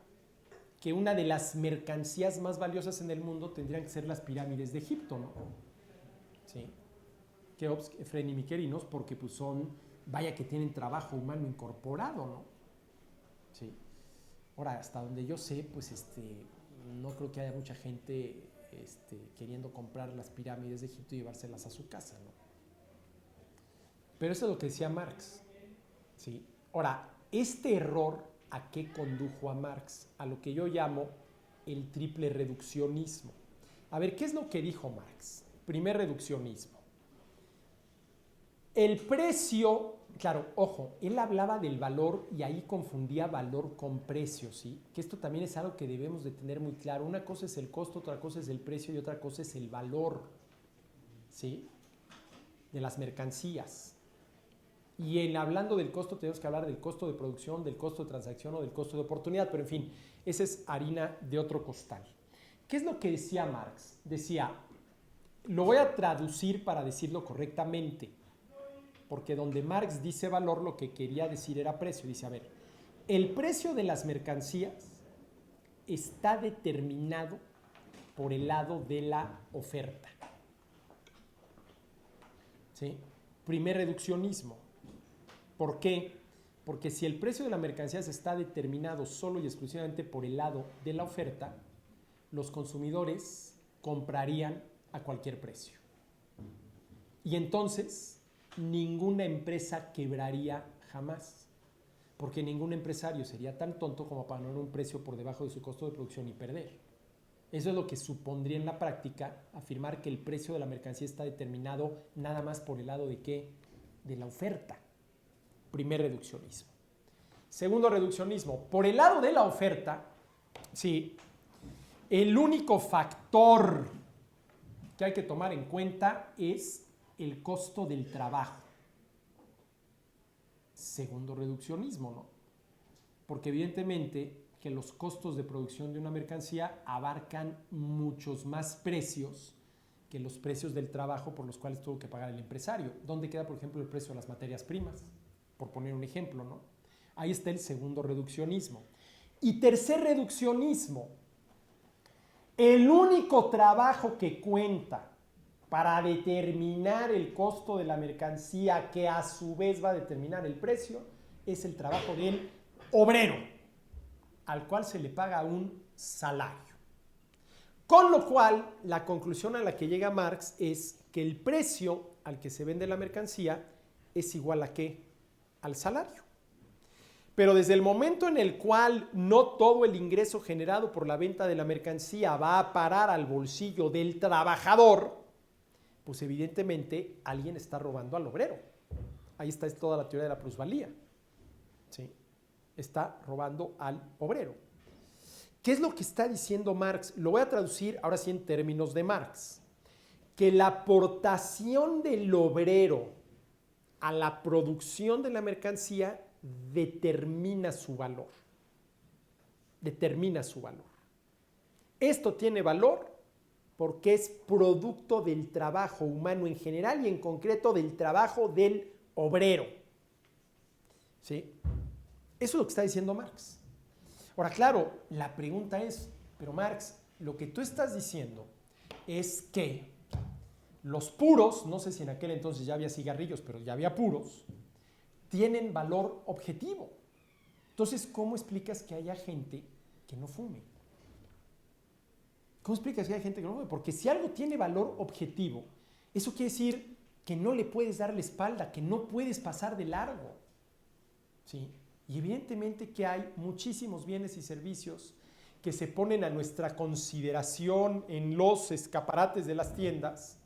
que una de las mercancías más valiosas en el mundo tendrían que ser las pirámides de Egipto, ¿no? ¿Sí? Keops, Efren y Miquerinos, porque pues son vaya que tienen trabajo humano incorporado, ¿no? Sí. Ahora, hasta donde yo sé, pues no creo que haya mucha gente queriendo comprar las pirámides de Egipto y llevárselas a su casa, ¿no? Pero eso es lo que decía Marx, ¿sí? Ahora, este error, ¿a qué condujo a Marx? A lo que yo llamo el triple reduccionismo. A ver, ¿qué es lo que dijo Marx? Primer reduccionismo. El precio, claro, ojo, él hablaba del valor y ahí confundía valor con precio, ¿sí? Que esto también es algo que debemos de tener muy claro. Una cosa es el costo, otra cosa es el precio y otra cosa es el valor, ¿sí? De las mercancías. Y en hablando del costo tenemos que hablar del costo de producción, del costo de transacción o del costo de oportunidad, pero en fin, esa es harina de otro costal. ¿Qué es lo que decía Marx? Decía, lo voy a traducir para decirlo correctamente, porque donde Marx dice valor, lo que quería decir era precio. Dice, a ver, el precio de las mercancías está determinado por el lado de la oferta. ¿Sí? Primer reduccionismo. ¿Por qué? Porque si el precio de la mercancía está determinado solo y exclusivamente por el lado de la oferta, los consumidores comprarían a cualquier precio. Y entonces, ninguna empresa quebraría jamás, porque ningún empresario sería tan tonto como para poner un precio por debajo de su costo de producción y perder. Eso es lo que supondría en la práctica afirmar que el precio de la mercancía está determinado nada más por el lado de ¿qué? De la oferta. Primer reduccionismo. Segundo reduccionismo, por el lado de la oferta, sí, el único factor que hay que tomar en cuenta es el costo del trabajo. Segundo reduccionismo, ¿no? Porque evidentemente que los costos de producción de una mercancía abarcan muchos más precios que los precios del trabajo por los cuales tuvo que pagar el empresario. ¿Dónde queda, por ejemplo, el precio de las materias primas? Por poner un ejemplo, ¿no? Ahí está el segundo reduccionismo. Y tercer reduccionismo, el único trabajo que cuenta para determinar el costo de la mercancía, que a su vez va a determinar el precio, es el trabajo del obrero, al cual se le paga un salario. Con lo cual, la conclusión a la que llega Marx es que el precio al que se vende la mercancía es igual a ¿qué? Al salario. Pero desde el momento en el cual no todo el ingreso generado por la venta de la mercancía va a parar al bolsillo del trabajador, pues evidentemente alguien está robando al obrero. Ahí está toda la teoría de la plusvalía. ¿Sí? Está robando al obrero. ¿Qué es lo que está diciendo Marx? Lo voy a traducir ahora sí en términos de Marx. Que la aportación del obrero a la producción de la mercancía determina su valor. Determina su valor. Esto tiene valor porque es producto del trabajo humano en general y en concreto del trabajo del obrero. ¿Sí? Eso es lo que está diciendo Marx. Ahora, claro, la pregunta es, pero Marx, lo que tú estás diciendo es que los puros, no sé si en aquel entonces ya había cigarrillos, pero ya había puros, tienen valor objetivo. Entonces, ¿cómo explicas que haya gente que no fume? ¿Cómo explicas que haya gente que no fume? Porque si algo tiene valor objetivo, eso quiere decir que no le puedes dar la espalda, que no puedes pasar de largo. ¿Sí? Y evidentemente que hay muchísimos bienes y servicios que se ponen a nuestra consideración en los escaparates de las tiendas,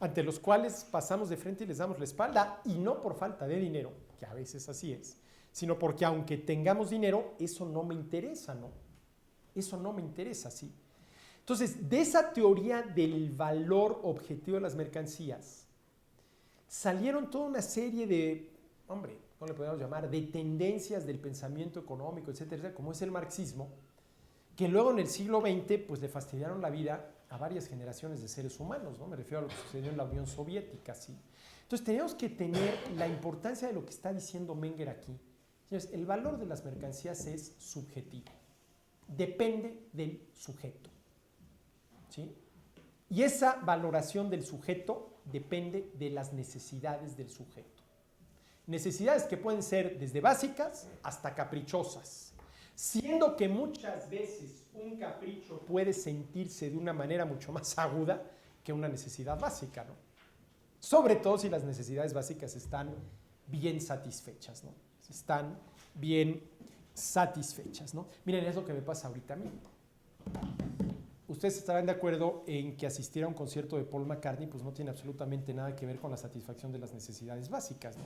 ante los cuales pasamos de frente y les damos la espalda, y no por falta de dinero, que a veces así es, sino porque aunque tengamos dinero, eso no me interesa, ¿no? Eso no me interesa, ¿sí? Entonces, de esa teoría del valor objetivo de las mercancías, salieron toda una serie de, hombre, ¿cómo le podemos llamar?, de tendencias del pensamiento económico, etcétera, como es el marxismo, que luego en el siglo XX pues le fastidiaron la vida a varias generaciones de seres humanos, ¿no? Me refiero a lo que sucedió en la Unión Soviética, ¿sí? Entonces tenemos que tener la importancia de lo que está diciendo Menger aquí. Señores, el valor de las mercancías es subjetivo, depende del sujeto, ¿sí? Y esa valoración del sujeto depende de las necesidades del sujeto. Necesidades que pueden ser desde básicas hasta caprichosas, siendo que muchas veces un capricho puede sentirse de una manera mucho más aguda que una necesidad básica, ¿no? Sobre todo si las necesidades básicas están bien satisfechas, ¿no? Están bien satisfechas, ¿no? Miren, es lo que me pasa ahorita a mí. Ustedes estarán de acuerdo en que asistir a un concierto de Paul McCartney pues no tiene absolutamente nada que ver con la satisfacción de las necesidades básicas, ¿no?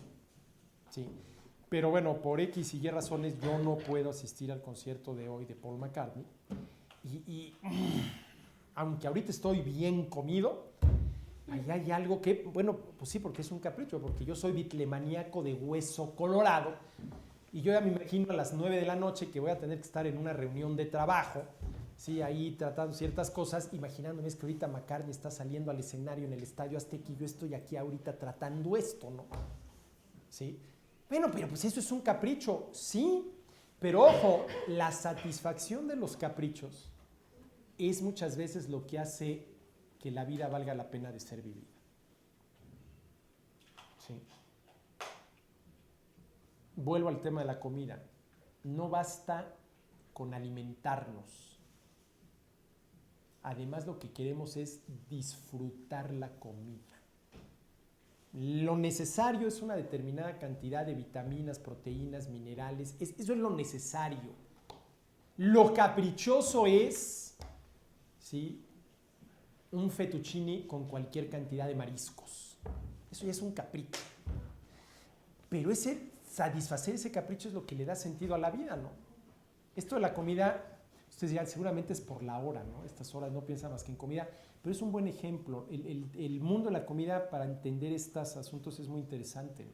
Sí. Pero bueno, por X y Y razones yo no puedo asistir al concierto de hoy de Paul McCartney. Y aunque ahorita estoy bien comido, ahí hay algo que, bueno, pues sí, porque es un capricho, porque yo soy bitlemaníaco de hueso colorado y yo ya me imagino a las 9 de la noche que voy a tener que estar en una reunión de trabajo, sí, ahí tratando ciertas cosas, imaginándome es que ahorita McCartney está saliendo al escenario en el Estadio Azteca y yo estoy aquí ahorita tratando esto, ¿no? ¿Sí? Bueno, pero pues eso es un capricho, sí, pero ojo, la satisfacción de los caprichos es muchas veces lo que hace que la vida valga la pena de ser vivida. Sí. Vuelvo al tema de la comida. No basta con alimentarnos. Además, lo que queremos es disfrutar la comida. Lo necesario es una determinada cantidad de vitaminas, proteínas, minerales. Eso es lo necesario. Lo caprichoso es, ¿sí?, un fettuccine con cualquier cantidad de mariscos. Eso ya es un capricho. Pero satisfacer ese capricho es lo que le da sentido a la vida, ¿no? Esto de la comida, ustedes dirán, seguramente es por la hora, ¿no? Estas horas no piensan más que en comida, pero es un buen ejemplo. El mundo de la comida para entender estos asuntos es muy interesante, ¿no?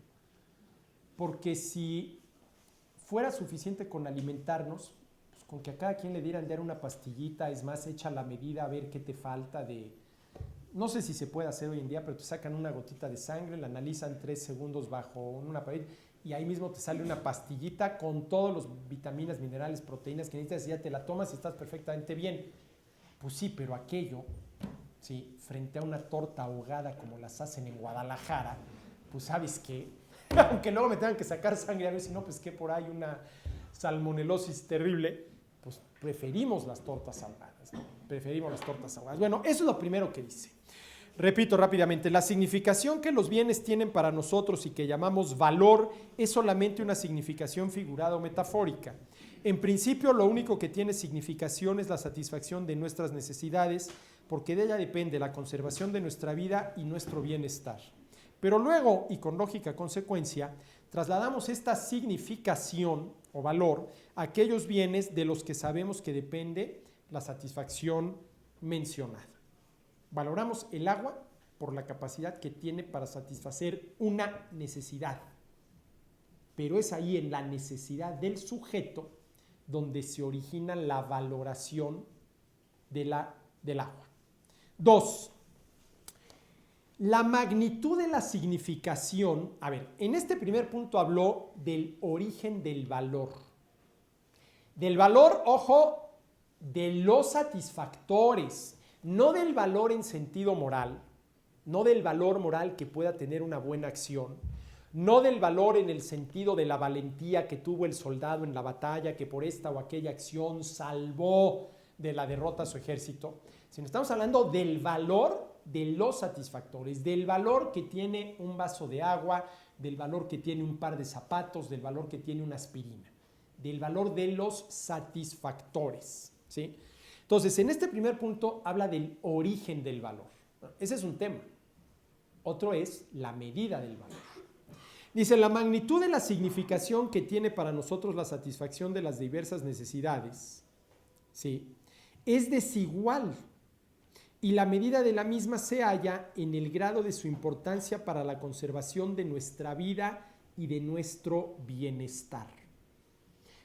Porque si fuera suficiente con alimentarnos, pues con que a cada quien le dieran de dar una pastillita, es más, echa la medida a ver qué te falta de... No sé si se puede hacer hoy en día, pero te sacan una gotita de sangre, la analizan 3 segundos bajo una pared y ahí mismo te sale una pastillita con todos los vitaminas, minerales, proteínas que necesitas y ya te la tomas y estás perfectamente bien. Pues sí, pero aquello, sí, frente a una torta ahogada como las hacen en Guadalajara, pues sabes que, aunque luego me tengan que sacar sangre a ver si no, pues que por ahí una salmonelosis terrible, pues preferimos las tortas ahogadas, ¿no? Preferimos las tortas ahogadas. Bueno, eso es lo primero que dice. Repito rápidamente, la significación que los bienes tienen para nosotros y que llamamos valor es solamente una significación figurada o metafórica. En principio, lo único que tiene significación es la satisfacción de nuestras necesidades, porque de ella depende la conservación de nuestra vida y nuestro bienestar. Pero luego, y con lógica consecuencia, trasladamos esta significación o valor a aquellos bienes de los que sabemos que depende la satisfacción mencionada. Valoramos el agua por la capacidad que tiene para satisfacer una necesidad, pero es ahí en la necesidad del sujeto donde se origina la valoración del agua. 2. La magnitud de la significación, a ver, en este primer punto habló del origen del valor. Del valor, ojo, de los satisfactores, no del valor en sentido moral, no del valor moral que pueda tener una buena acción, no del valor en el sentido de la valentía que tuvo el soldado en la batalla, que por esta o aquella acción salvó de la derrota a su ejército, sino estamos hablando del valor de los satisfactores, del valor que tiene un vaso de agua, del valor que tiene un par de zapatos, del valor que tiene una aspirina, del valor de los satisfactores, ¿sí? Entonces, en este primer punto habla del origen del valor. Ese es un tema. Otro es la medida del valor. Dice, la magnitud de la significación que tiene para nosotros la satisfacción de las diversas necesidades, ¿sí?, es desigual y la medida de la misma se halla en el grado de su importancia para la conservación de nuestra vida y de nuestro bienestar.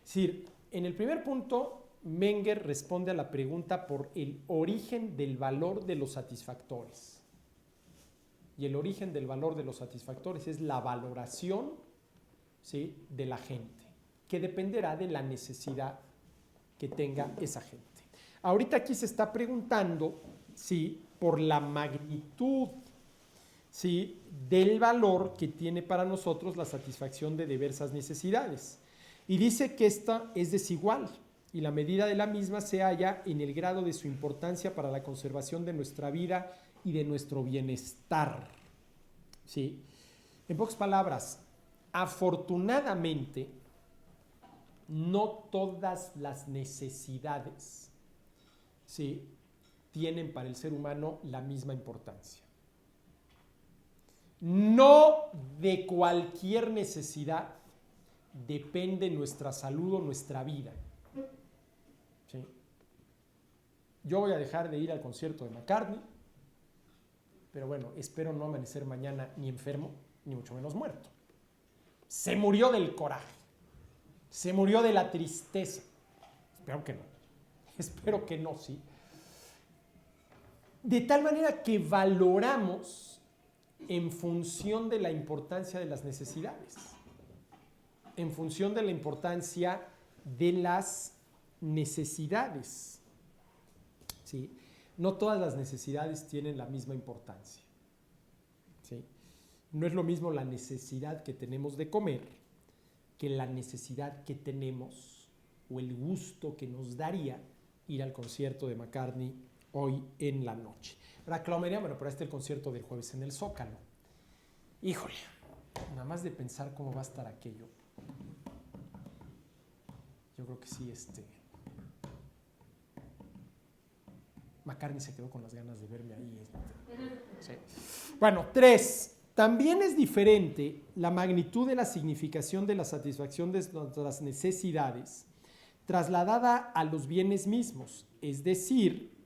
Es decir, en el primer punto, Menger responde a la pregunta por el origen del valor de los satisfactores. Y el origen del valor de los satisfactores es la valoración, ¿sí?, de la gente, que dependerá de la necesidad que tenga esa gente. Ahorita aquí se está preguntando, ¿sí?, por la magnitud, ¿sí?, del valor que tiene para nosotros la satisfacción de diversas necesidades. Y dice que esta es desigual y la medida de la misma se halla en el grado de su importancia para la conservación de nuestra vida y de nuestro bienestar. ¿Sí? En pocas palabras, afortunadamente, no todas las necesidades, ¿sí?, tienen para el ser humano la misma importancia. No de cualquier necesidad depende nuestra salud o nuestra vida. ¿Sí? Yo voy a dejar de ir al concierto de McCartney, pero bueno, espero no amanecer mañana ni enfermo, ni mucho menos muerto. Se murió del coraje, se murió de la tristeza. Espero que no, sí. De tal manera que valoramos en función de la importancia de las necesidades, en función de la importancia de las necesidades. ¿Sí? No todas las necesidades tienen la misma importancia. ¿Sí? No es lo mismo la necesidad que tenemos de comer que la necesidad que tenemos o el gusto que nos daría ir al concierto de McCartney hoy en la noche. Ahora, Claudia, bueno, pero este es el concierto del jueves en el Zócalo. Híjole, nada más de pensar cómo va a estar aquello. Yo creo que sí, McCartney se quedó con las ganas de verme ahí. Sí. Bueno, 3. También es diferente la magnitud de la significación de la satisfacción de nuestras necesidades trasladada a los bienes mismos, es decir,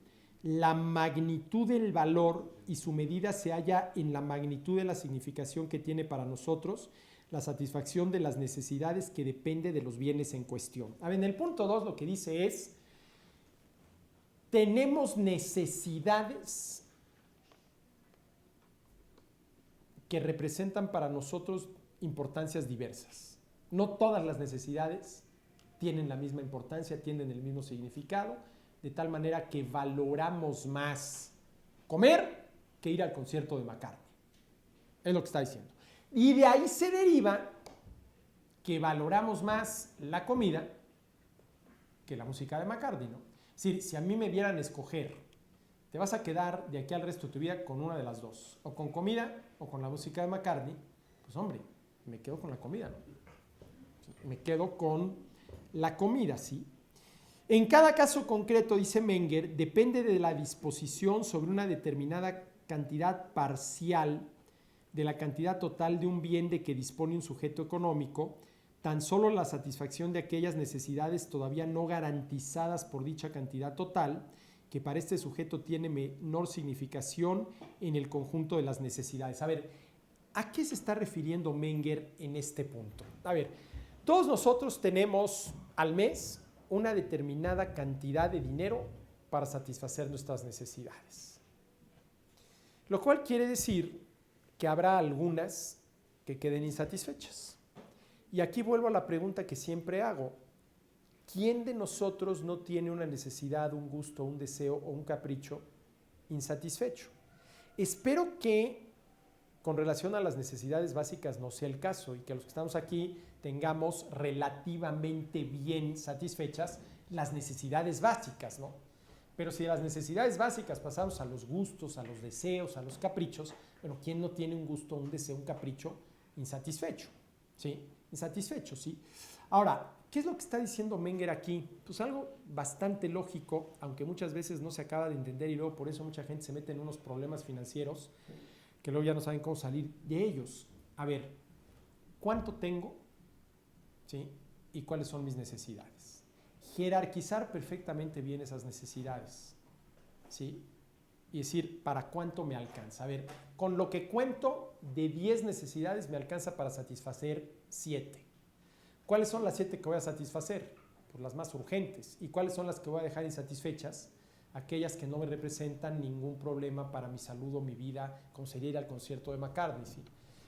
la magnitud del valor y su medida se halla en la magnitud de la significación que tiene para nosotros la satisfacción de las necesidades que depende de los bienes en cuestión. A ver, en el punto 2 lo que dice es, tenemos necesidades que representan para nosotros importancias diversas. No todas las necesidades tienen la misma importancia, tienen el mismo significado, de tal manera que valoramos más comer que ir al concierto de McCartney. Es lo que está diciendo. Y de ahí se deriva que valoramos más la comida que la música de McCartney, ¿no? Es decir, si a mí me dieran escoger, te vas a quedar de aquí al resto de tu vida con una de las dos, o con comida o con la música de McCartney, pues hombre, me quedo con la comida, ¿no? Me quedo con la comida, ¿sí? En cada caso concreto, dice Menger, depende de la disposición sobre una determinada cantidad parcial de la cantidad total de un bien de que dispone un sujeto económico, tan solo la satisfacción de aquellas necesidades todavía no garantizadas por dicha cantidad total, que para este sujeto tiene menor significación en el conjunto de las necesidades. A ver, ¿a qué se está refiriendo Menger en este punto? A ver, todos nosotros tenemos al mes una determinada cantidad de dinero para satisfacer nuestras necesidades. Lo cual quiere decir que habrá algunas que queden insatisfechas. Y aquí vuelvo a la pregunta que siempre hago. ¿Quién de nosotros no tiene una necesidad, un gusto, un deseo o un capricho insatisfecho? Espero que con relación a las necesidades básicas no sea el caso y que los que estamos aquí tengamos relativamente bien satisfechas las necesidades básicas, ¿no? Pero si de las necesidades básicas pasamos a los gustos, a los deseos, a los caprichos, bueno, ¿quién no tiene un gusto, un deseo, un capricho insatisfecho? ¿Sí? Insatisfecho, ¿sí? Ahora, ¿qué es lo que está diciendo Menger aquí? Pues algo bastante lógico, aunque muchas veces no se acaba de entender y luego por eso mucha gente se mete en unos problemas financieros que luego ya no saben cómo salir de ellos. A ver, ¿cuánto tengo? ¿Sí? ¿Y cuáles son mis necesidades? Jerarquizar perfectamente bien esas necesidades, ¿sí? Y decir, ¿para cuánto me alcanza? A ver, con lo que cuento de 10 necesidades me alcanza para satisfacer 7. ¿Cuáles son las 7 que voy a satisfacer? Pues las más urgentes. ¿Y cuáles son las que voy a dejar insatisfechas? Aquellas que no me representan ningún problema para mi salud o mi vida, como sería ir al concierto de McCartney, ¿sí?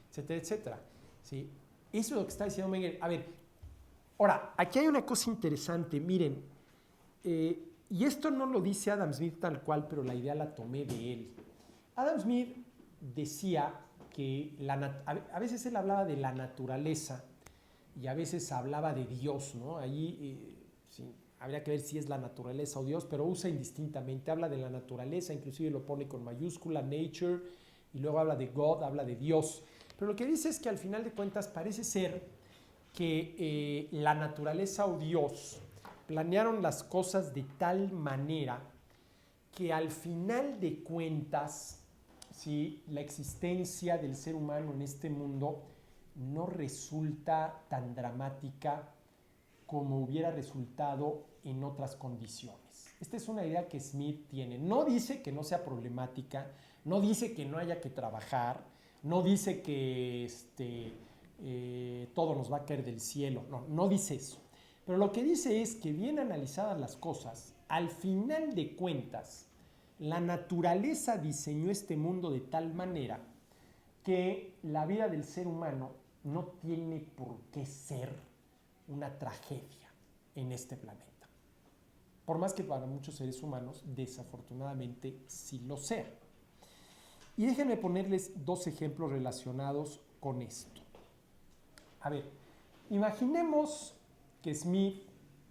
Etcétera, etcétera, ¿sí? Eso es lo que está diciendo Menger. A ver, ahora, aquí hay una cosa interesante, miren, y esto no lo dice Adam Smith tal cual, pero la idea la tomé de él. Adam Smith decía que a veces él hablaba de la naturaleza y a veces hablaba de Dios, ¿no? Allí sí, habría que ver si es la naturaleza o Dios, pero usa indistintamente, habla de la naturaleza, inclusive lo pone con mayúscula, nature, y luego habla de God, habla de Dios. Pero lo que dice es que al final de cuentas parece ser que la naturaleza o Dios planearon las cosas de tal manera que al final de cuentas, ¿sí?, la existencia del ser humano en este mundo no resulta tan dramática como hubiera resultado en otras condiciones. Esta es una idea que Smith tiene. No dice que no sea problemática, no dice que no haya que trabajar, no dice que todo nos va a caer del cielo, no dice eso. Pero lo que dice es que bien analizadas las cosas, al final de cuentas, la naturaleza diseñó este mundo de tal manera que la vida del ser humano no tiene por qué ser una tragedia en este planeta. Por más que para muchos seres humanos, desafortunadamente, sí lo sea. Y déjenme ponerles dos ejemplos relacionados con esto. A ver, imaginemos que Smith,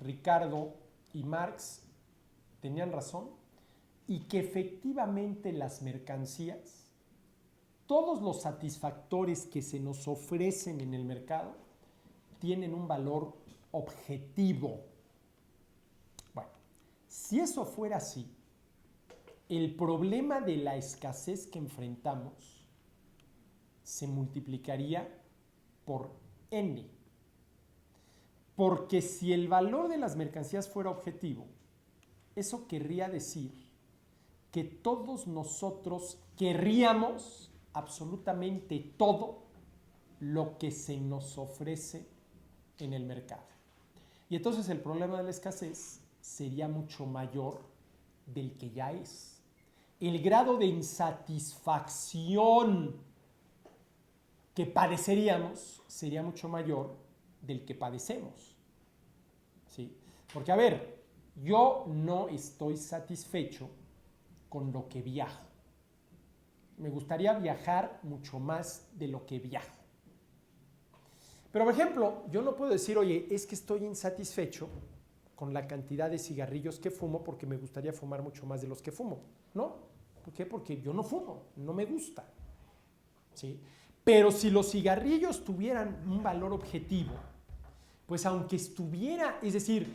Ricardo y Marx tenían razón y que efectivamente las mercancías, todos los satisfactores que se nos ofrecen en el mercado, tienen un valor objetivo. Bueno, si eso fuera así, el problema de la escasez que enfrentamos se multiplicaría por n. Porque si el valor de las mercancías fuera objetivo, eso querría decir que todos nosotros querríamos absolutamente todo lo que se nos ofrece en el mercado. Y entonces el problema de la escasez sería mucho mayor del que ya es. El grado de insatisfacción que padeceríamos sería mucho mayor del que padecemos. ¿Sí? Porque, a ver, yo no estoy satisfecho con lo que viajo. Me gustaría viajar mucho más de lo que viajo. Pero, por ejemplo, yo no puedo decir, oye, es que estoy insatisfecho con la cantidad de cigarrillos que fumo porque me gustaría fumar mucho más de los que fumo. ¿No? ¿Por qué? Porque yo no fumo, no me gusta. ¿Sí? Pero si los cigarrillos tuvieran un valor objetivo, pues aunque estuviera, es decir,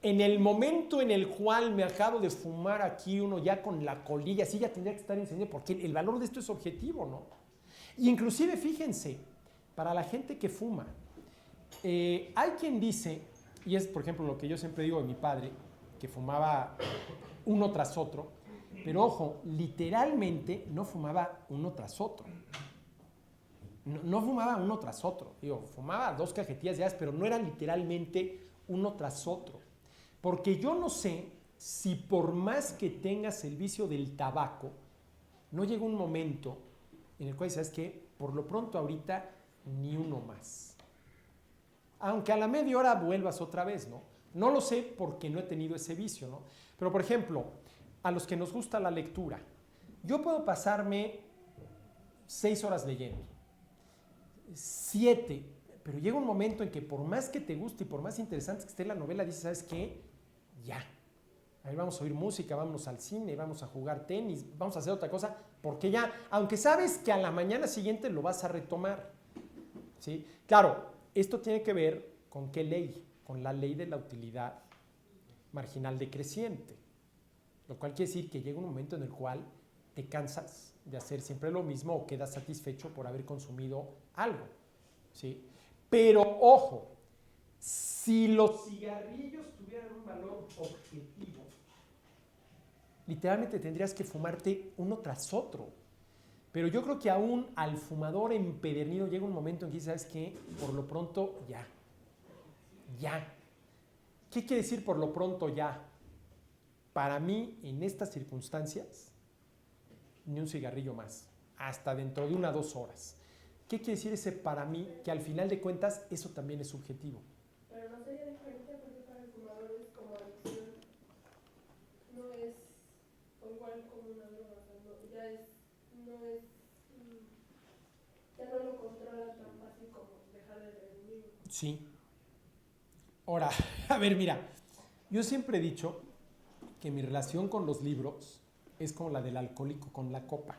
en el momento en el cual me acabo de fumar aquí uno ya con la colilla, sí ya tendría que estar encendido, porque el valor de esto es objetivo, ¿no? Y inclusive, fíjense, para la gente que fuma, hay quien dice, y es por ejemplo lo que yo siempre digo de mi padre, que fumaba uno tras otro, pero ojo, literalmente no fumaba uno tras otro. No fumaba uno tras otro. Digo, fumaba 2 cajetillas ya, pero no era literalmente uno tras otro. Porque yo no sé si por más que tengas el vicio del tabaco, no llega un momento en el cual sabes que por lo pronto ahorita ni uno más. Aunque a la media hora vuelvas otra vez, ¿no? No lo sé porque no he tenido ese vicio, ¿no? Pero por ejemplo, a los que nos gusta la lectura, yo puedo pasarme 6 horas leyendo, 7, pero llega un momento en que por más que te guste y por más interesante que esté la novela, dices, ¿sabes qué? Ya. A ver, vamos a oír música, vamos al cine, vamos a jugar tenis, vamos a hacer otra cosa, porque ya, aunque sabes que a la mañana siguiente lo vas a retomar, ¿sí? Claro, esto tiene que ver con qué ley, con la ley de la utilidad marginal decreciente, lo cual quiere decir que llega un momento en el cual te cansas de hacer siempre lo mismo o quedas satisfecho por haber consumido algo, ¿sí? Pero, ojo, si los cigarrillos tuvieran un valor objetivo, literalmente tendrías que fumarte uno tras otro. Pero yo creo que aún al fumador empedernido llega un momento en que sabes que por lo pronto ya. ¿Qué quiere decir por lo pronto ya? Para mí, en estas circunstancias, ni un cigarrillo más, hasta dentro de 1 o 2 horas. ¿Qué quiere decir ese para mí? Que al final de cuentas eso también es subjetivo. Pero no sería diferente porque para el fumador es como adicción, no es o igual como una droga, o sea, no, ya es, no es Sí. Ahora, a ver, mira, yo siempre he dicho que mi relación con los libros es como la del alcohólico con la copa.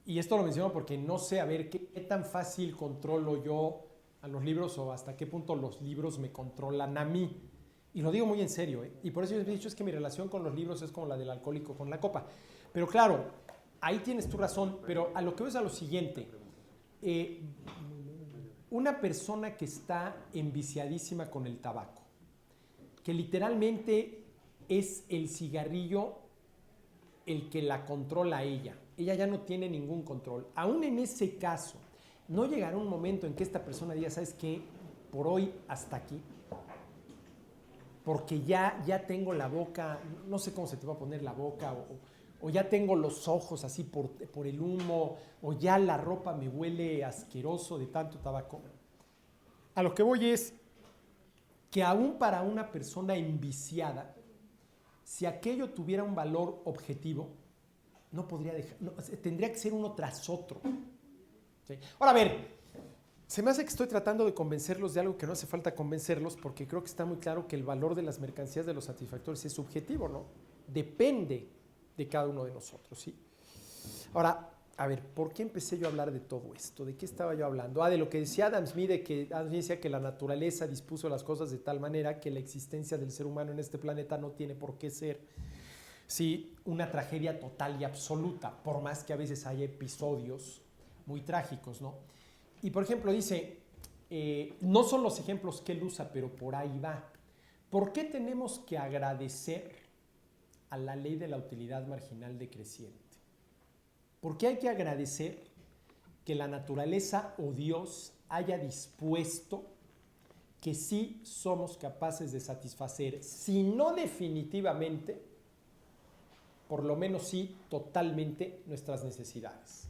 Y esto lo menciono porque no sé, a ver, qué tan fácil controlo yo a los libros o hasta qué punto los libros me controlan a mí. Y lo digo muy en serio, ¿eh? Y por eso yo he dicho es que mi relación con los libros es como la del alcohólico con la copa. Pero claro, ahí tienes tu razón, pero a lo que veo es a lo siguiente. Una persona que está enviciadísima con el tabaco, que literalmente es el cigarrillo el que la controla a ella. Ella ya no tiene ningún control. Aún en ese caso, ¿no llegará un momento en que esta persona diga, ¿sabes qué? Por hoy hasta aquí. Porque ya tengo la boca, no sé cómo se te va a poner la boca, o ya tengo los ojos así por el humo, o ya la ropa me huele asqueroso de tanto tabaco. A lo que voy es que aún para una persona enviciada, si aquello tuviera un valor objetivo, no podría dejar, no, tendría que ser uno tras otro. ¿Sí? Ahora, a ver, se me hace que estoy tratando de convencerlos de algo que no hace falta convencerlos, porque creo que está muy claro que el valor de las mercancías de los satisfactores es subjetivo, ¿no? Depende de cada uno de nosotros, ¿sí? Ahora, a ver, ¿por qué empecé yo a hablar de todo esto? ¿De qué estaba yo hablando? De lo que decía Adam Smith, de que Adam Smith decía que la naturaleza dispuso las cosas de tal manera que la existencia del ser humano en este planeta no tiene por qué ser, sí, una tragedia total y absoluta, por más que a veces haya episodios muy trágicos, ¿no? Y por ejemplo dice, no son los ejemplos que él usa, pero por ahí va. ¿Por qué tenemos que agradecer a la ley de la utilidad marginal decreciente? ¿Por qué hay que agradecer que la naturaleza o Dios haya dispuesto que sí somos capaces de satisfacer, si no definitivamente, por lo menos sí totalmente nuestras necesidades?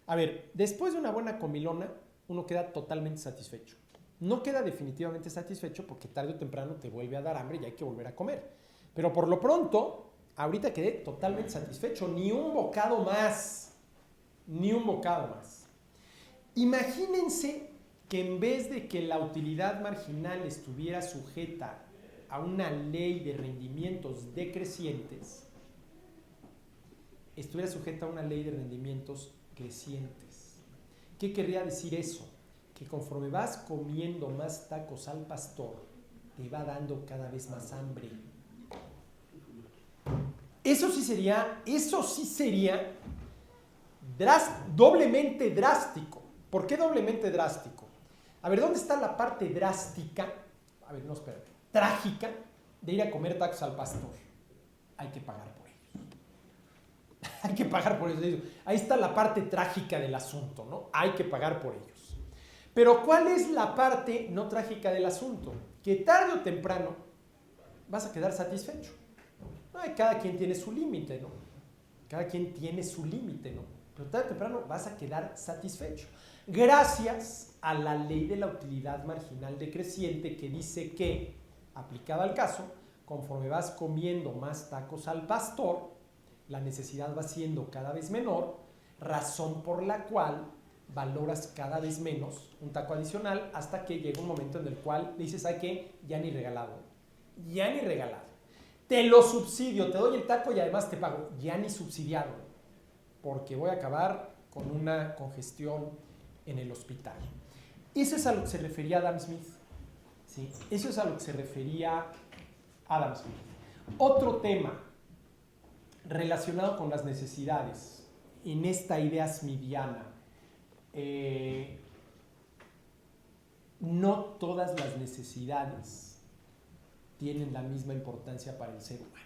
A ver, después de una buena comilona, uno queda totalmente satisfecho. No queda definitivamente satisfecho porque tarde o temprano te vuelve a dar hambre y hay que volver a comer. Pero por lo pronto, ahorita quedé totalmente satisfecho. Ni un bocado más. Ni un bocado más. Imagínense que en vez de que la utilidad marginal estuviera sujeta a una ley de rendimientos decrecientes, estuviera sujeta a una ley de rendimientos crecientes. ¿Qué querría decir eso? Que conforme vas comiendo más tacos al pastor, te va dando cada vez más hambre. Eso sí sería doblemente drástico. ¿Por qué doblemente drástico? A ver, ¿dónde está la parte drástica? A ver, no, espérate. Trágica de ir a comer tacos al pastor. Hay que pagar por ellos. Hay que pagar por ellos. Ahí está la parte trágica del asunto, ¿no? Hay que pagar por ellos. Pero ¿cuál es la parte no trágica del asunto? Que tarde o temprano vas a quedar satisfecho. Cada quien tiene su límite, ¿no? Cada quien tiene su límite, ¿no? Pero tarde o temprano vas a quedar satisfecho. Gracias a la ley de la utilidad marginal decreciente que dice que, aplicada al caso, conforme vas comiendo más tacos al pastor, la necesidad va siendo cada vez menor, razón por la cual valoras cada vez menos un taco adicional hasta que llega un momento en el cual dices, ¿sabes qué? Ya ni regalado. Ya ni regalado. Te lo subsidio, te doy el taco y además te pago. Ya ni subsidiado, porque voy a acabar con una congestión en el hospital. Eso es a lo que se refería Adam Smith. ¿Sí? Eso es a lo que se refería Adam Smith. Otro tema relacionado con las necesidades, en esta idea smithiana, no todas las necesidades tienen la misma importancia para el ser humano.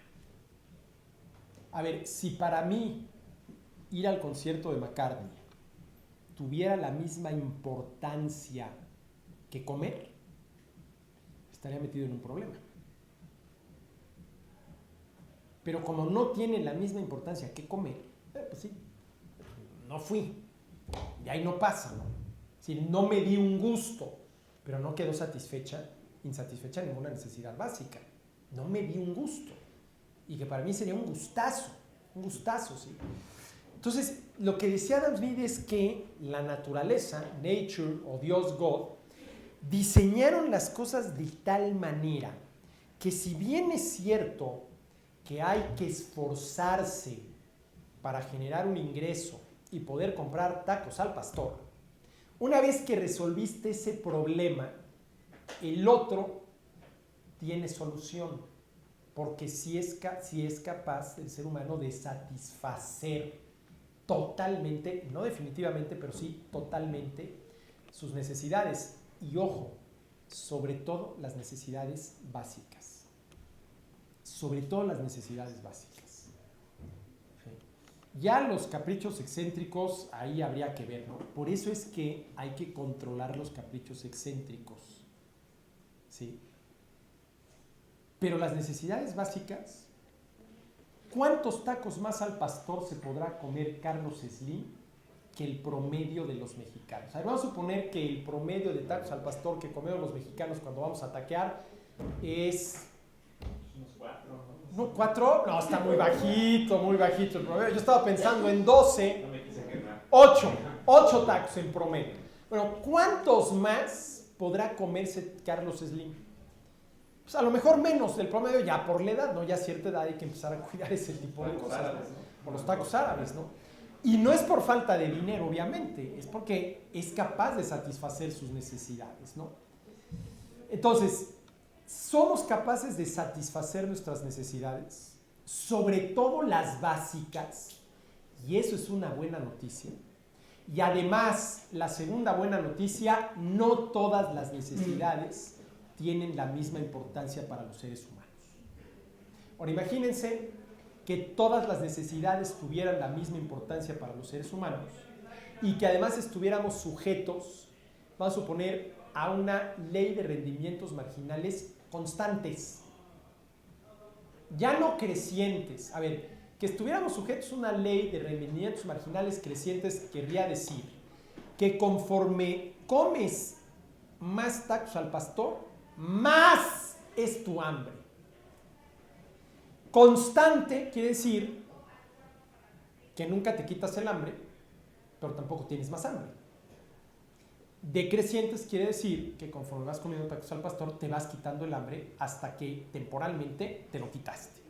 A ver, si para mí ir al concierto de McCartney tuviera la misma importancia que comer, estaría metido en un problema. Pero como no tiene la misma importancia que comer, pues sí, no fui. Y ahí no pasa, ¿no? Si no me di un gusto, pero no quedó insatisfecha ninguna necesidad básica. No me di un gusto. Y que para mí sería un gustazo, sí. Entonces, lo que decía Adam Smith es que la naturaleza, nature o Dios, God, diseñaron las cosas de tal manera que si bien es cierto que hay que esforzarse para generar un ingreso y poder comprar tacos al pastor, una vez que resolviste ese problema, el otro tiene solución, porque si es capaz el ser humano de satisfacer totalmente, no definitivamente, pero sí totalmente, sus necesidades. Y ojo, sobre todo las necesidades básicas. Sobre todo las necesidades básicas. ¿Sí? Ya los caprichos excéntricos, ahí habría que ver, ¿no? Por eso es que hay que controlar los caprichos excéntricos. ¿Sí? Pero las necesidades básicas, ¿cuántos tacos más al pastor se podrá comer Carlos Slim que el promedio de los mexicanos? A ver, vamos a suponer que el promedio de tacos al pastor que comemos los mexicanos cuando vamos a taquear es... Unos 4, ¿no? ¿No, 4? No, está muy bajito el promedio. Yo estaba pensando en 12. No me quise quemar. 8 tacos en promedio. Bueno, ¿cuántos más podrá comerse Carlos Slim? Pues a lo mejor menos del promedio ya por la edad, ¿no? Ya a cierta edad hay que empezar a cuidar ese tipo de cosas, árabes, ¿no? Por los tacos árabes, ¿no? Y no es por falta de dinero, obviamente, es porque es capaz de satisfacer sus necesidades, ¿no? Entonces, somos capaces de satisfacer nuestras necesidades, sobre todo las básicas, y eso es una buena noticia. Y además, la segunda buena noticia, no todas las necesidades tienen la misma importancia para los seres humanos. Ahora, imagínense que todas las necesidades tuvieran la misma importancia para los seres humanos y que además estuviéramos sujetos, vamos a suponer, a una ley de rendimientos marginales constantes, ya no crecientes. A ver, que estuviéramos sujetos a una ley de rendimientos marginales crecientes querría decir que conforme comes más tacos al pastor, más es tu hambre. Constante quiere decir que nunca te quitas el hambre, pero tampoco tienes más hambre. Decrecientes quiere decir que conforme vas comiendo tacos al pastor, te vas quitando el hambre hasta que temporalmente te lo quitaste.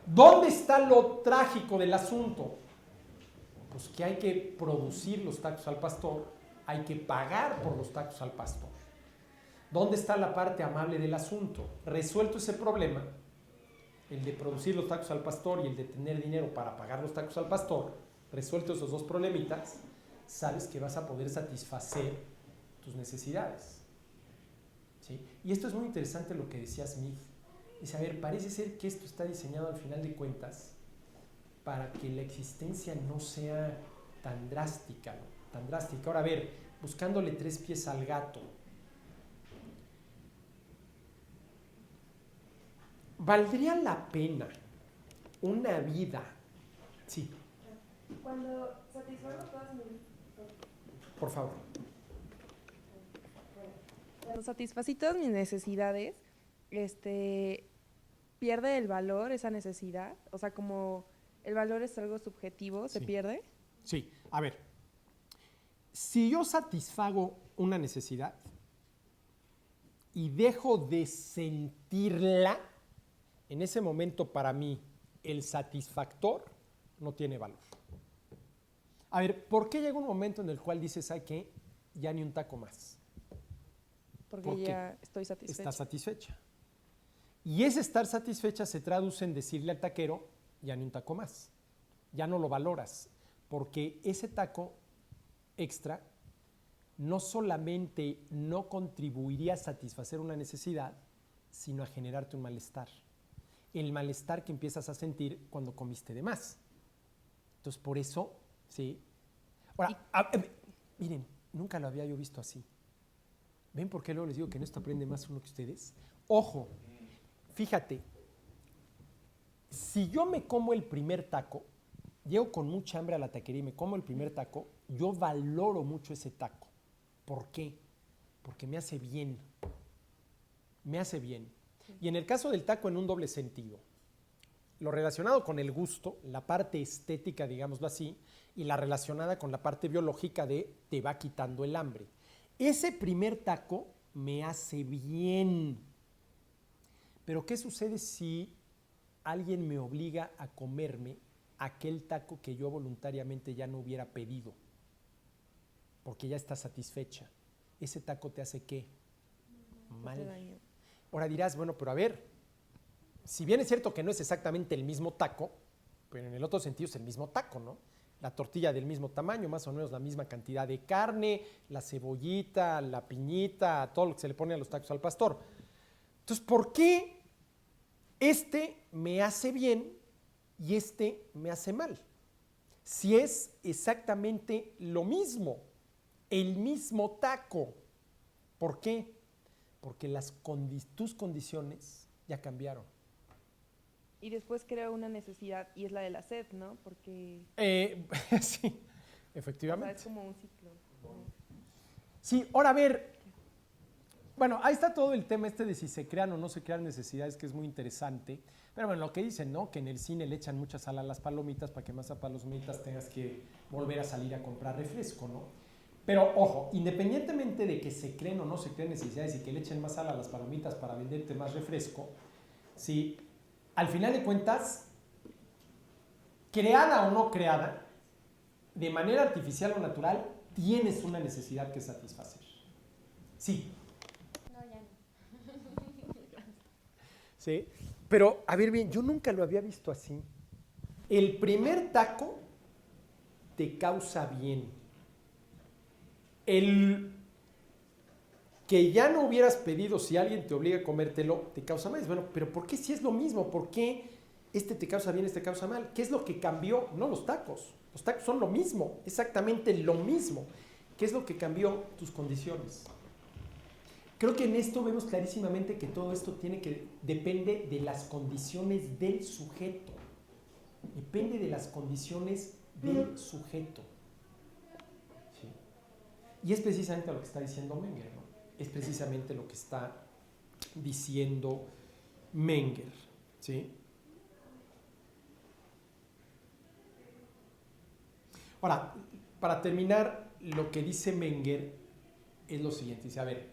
¿Dónde está lo trágico del asunto? Pues que hay que producir los tacos al pastor, hay que pagar por los tacos al pastor. ¿Dónde está la parte amable del asunto? Resuelto ese problema, el de producir los tacos al pastor y el de tener dinero para pagar los tacos al pastor, resuelto esos dos problemitas, sabes que vas a poder satisfacer tus necesidades. ¿Sí? Y esto es muy interesante lo que decía Smith. Dice, a ver, parece ser que esto está diseñado al final de cuentas para que la existencia no sea tan drástica, ¿no? Tan drástica. Ahora, a ver, buscándole 3 pies al gato. ¿Valdría la pena una vida? Sí. Cuando satisfago todas mis... Por favor. Cuando satisfací todas mis necesidades, pierde el valor esa necesidad. O sea, como el valor es algo subjetivo, ¿se pierde? Sí, a ver. Si yo satisfago una necesidad y dejo de sentirla, en ese momento para mí el satisfactor no tiene valor. A ver, ¿por qué llega un momento en el cual dices, ¿sabes qué? Ya ni un taco más? Porque ya estoy satisfecha. Estás satisfecha. Y ese estar satisfecha se traduce en decirle al taquero, ya ni un taco más. Ya no lo valoras, porque ese taco extra no solamente no contribuiría a satisfacer una necesidad, sino a generarte un malestar. El malestar que empiezas a sentir cuando comiste de más. Entonces, por eso, sí. Ahora, miren, nunca lo había yo visto así. ¿Ven por qué luego les digo que en esto aprende más uno que ustedes? Ojo, fíjate, si yo me como el primer taco, llego con mucha hambre a la taquería y me como el primer taco, yo valoro mucho ese taco. ¿Por qué? Porque me hace bien. Me hace bien. Y en el caso del taco, en un doble sentido. lo relacionado con el gusto, la parte estética, digámoslo así, y la relacionada con la parte biológica de te va quitando el hambre. Ese primer taco me hace bien. Pero ¿qué sucede si alguien me obliga a comerme aquel taco que yo voluntariamente ya no hubiera pedido? Porque ya está satisfecha. ¿Ese taco te hace qué? Mal. Ahora dirás, bueno, pero a ver, si bien es cierto que no es exactamente el mismo taco, pero en el otro sentido es el mismo taco, ¿no? La tortilla del mismo tamaño, más o menos la misma cantidad de carne, la cebollita, la piñita, todo lo que se le pone a los tacos al pastor. Entonces, ¿por qué este me hace bien y este me hace mal? Si es exactamente lo mismo, el mismo taco. ¿Por qué? Porque tus condiciones ya cambiaron. Y después crea una necesidad y es la de la sed, ¿no? Porque Sí, efectivamente. o sea, es como un ciclo. Sí, ahora a ver, bueno, ahí está todo el tema este de si se crean o no se crean necesidades, que es muy interesante. Pero bueno, lo que dicen, ¿no? Que en el cine le echan mucha sal a las palomitas para que más a palomitas tengas que volver a salir a comprar refresco, ¿no? Pero ojo, independientemente de que se creen o no se creen necesidades y que le echen más sal a las palomitas para venderte más refresco, sí, al final de cuentas, creada o no creada, de manera artificial o natural, tienes una necesidad que satisfacer. Sí. No, ya no. Sí, pero a ver bien, yo nunca lo había visto así. El primer taco te causa bien. El que ya no hubieras pedido si alguien te obliga a comértelo, te causa mal. Bueno, pero ¿por qué si es lo mismo? ¿Por qué este te causa bien, este te causa mal? ¿Qué es lo que cambió? No los tacos. Los tacos son lo mismo, exactamente lo mismo. ¿Qué es lo que cambió? Tus condiciones. Creo que en esto vemos clarísimamente que todo esto depende de las condiciones del sujeto. Depende de las condiciones del sujeto. Sí. Y es precisamente lo que está diciendo Menger, ¿no? Es precisamente lo que está diciendo Menger, ¿sí? Ahora, para terminar, lo que dice Menger es lo siguiente. Dice, a ver,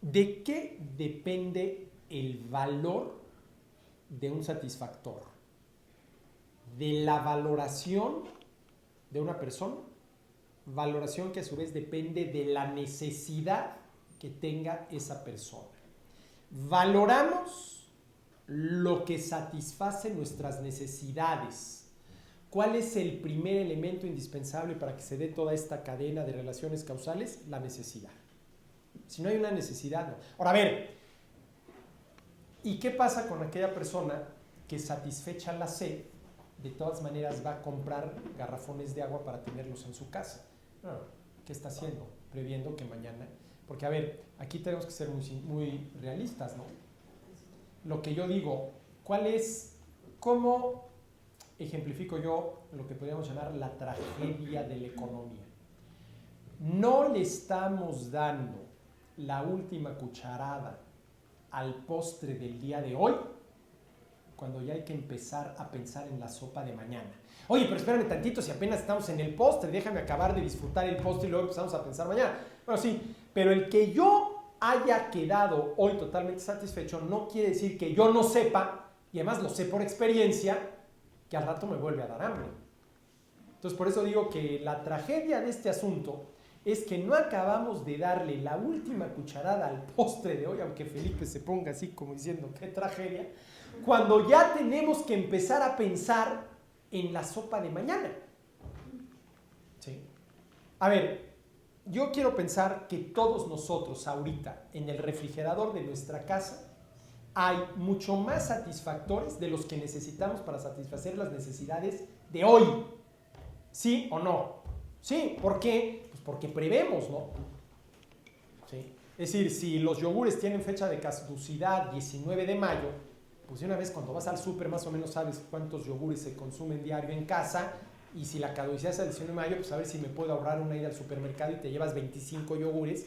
¿de qué depende el valor de un satisfactor? ¿De la valoración de una persona? Valoración que a su vez depende de la necesidad que tenga esa persona. Valoramos lo que satisface nuestras necesidades. ¿Cuál es el primer elemento indispensable para que se dé toda esta cadena de relaciones causales? La necesidad. Si no hay una necesidad, no. Ahora, a ver, ¿y qué pasa con aquella persona que satisfecha la sed, de todas maneras va a comprar garrafones de agua para tenerlos en su casa? No, ¿qué está haciendo? Previendo que mañana... Porque, a ver, aquí tenemos que ser muy realistas, ¿no? Lo que yo digo, ¿cómo ejemplifico yo lo que podríamos llamar la tragedia de la economía? No le estamos dando la última cucharada al postre del día de hoy cuando ya hay que empezar a pensar en la sopa de mañana. Oye, pero espérame tantito, si apenas estamos en el postre, déjame acabar de disfrutar el postre y luego empezamos a pensar mañana. Bueno, sí, pero el que yo haya quedado hoy totalmente satisfecho no quiere decir que yo no sepa, y además lo sé por experiencia, que al rato me vuelve a dar hambre. Entonces, por eso digo que la tragedia de este asunto es que no acabamos de darle la última cucharada al postre de hoy, aunque Felipe se ponga así como diciendo qué tragedia, cuando ya tenemos que empezar a pensar en la sopa de mañana. ¿Sí? A ver, yo quiero pensar que todos nosotros ahorita en el refrigerador de nuestra casa hay mucho más satisfactores de los que necesitamos para satisfacer las necesidades de hoy. ¿Sí o no? Sí, ¿por qué? Pues porque prevemos, ¿no? ¿Sí? Es decir, si los yogures tienen fecha de caducidad 19 de mayo, pues de una vez cuando vas al súper más o menos sabes cuántos yogures se consumen diario en casa, y si la caducidad es el 19 de mayo, pues a ver si me puedo ahorrar una ida al supermercado y te llevas 25 yogures,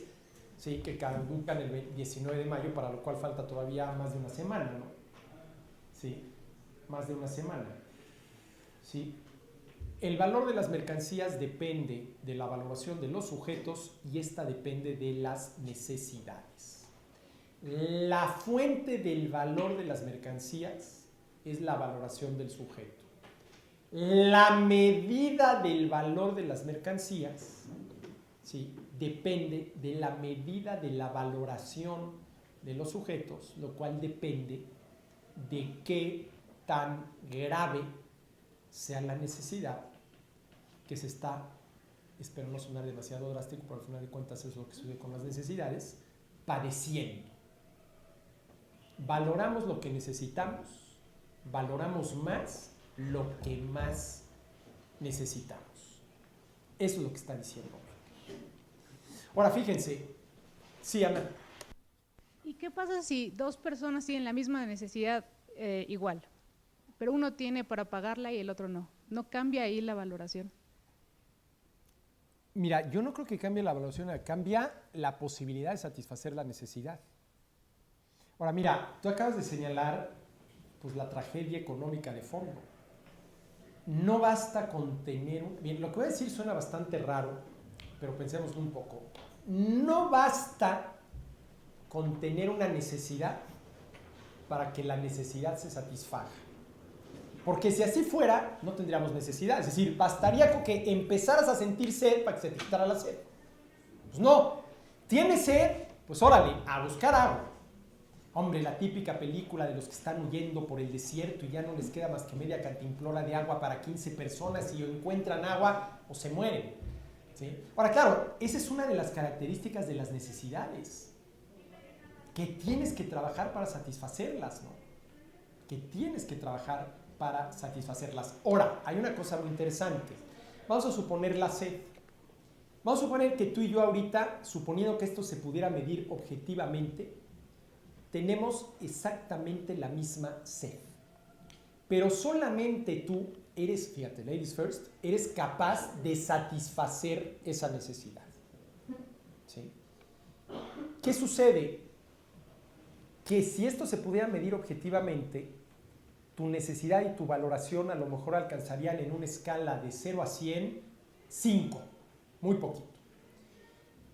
¿sí? Que caducan el 19 de mayo, para lo cual falta todavía más de una semana, ¿no? ¿sí? Más de una semana, ¿sí? El valor de las mercancías depende de la valoración de los sujetos y esta depende de las necesidades. La fuente del valor de las mercancías es la valoración del sujeto. La medida del valor de las mercancías, ¿sí? Depende de la medida de la valoración de los sujetos, lo cual depende de qué tan grave sea la necesidad que se está, espero no sonar demasiado drástico, pero al final de cuentas es lo que sucede con las necesidades, padeciendo. Valoramos lo que necesitamos, valoramos más lo que más necesitamos. Eso es lo que está diciendo. Ahora fíjense, sí, Ana. ¿Y qué pasa si dos personas tienen la misma necesidad igual, pero uno tiene para pagarla y el otro no? ¿No cambia ahí la valoración? Mira, yo no creo que cambie la valoración, cambia la posibilidad de satisfacer la necesidad. Ahora mira, tú acabas de señalar pues, la tragedia económica de fondo. No basta con tener... Bien, lo que voy a decir suena bastante raro, pero pensemos un poco. No basta con tener una necesidad para que la necesidad se satisfaga. Porque si así fuera, no tendríamos necesidad. Es decir, bastaría con que empezaras a sentir sed para que se te quitara la sed. Pues no. ¿Tienes sed? Pues órale, a buscar agua. Hombre, la típica película de los que están huyendo por el desierto y ya no les queda más que media cantimplora de agua para 15 personas y o encuentran agua o se mueren. ¿Sí? Ahora, claro, esa es una de las características de las necesidades. Que tienes que trabajar para satisfacerlas, ¿no? Que tienes que trabajar para satisfacerlas. Ahora, hay una cosa muy interesante. Vamos a suponer la sed. Vamos a suponer que tú y yo ahorita, suponiendo que esto se pudiera medir objetivamente, tenemos exactamente la misma sed. Pero solamente tú eres, fíjate, ladies first, eres capaz de satisfacer esa necesidad. ¿Sí? ¿Qué sucede? Que si esto se pudiera medir objetivamente, tu necesidad y tu valoración a lo mejor alcanzarían en una escala de 0 a 100, 5, muy poquito.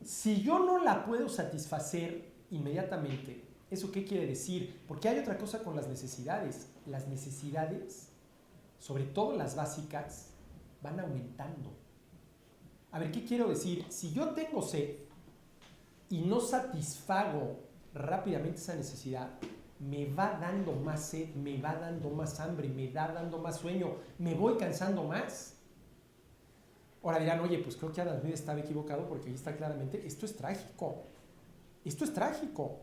Si yo no la puedo satisfacer inmediatamente, ¿eso qué quiere decir? Porque hay otra cosa con las necesidades. Las necesidades, sobre todo las básicas, van aumentando. A ver, ¿qué quiero decir? Si yo tengo sed y no satisfago rápidamente esa necesidad, me va dando más sed, me va dando más hambre, me va dando más sueño, me voy cansando más. Ahora dirán, oye, pues creo que Adam Smith estaba equivocado porque ahí está claramente, esto es trágico. Esto es trágico,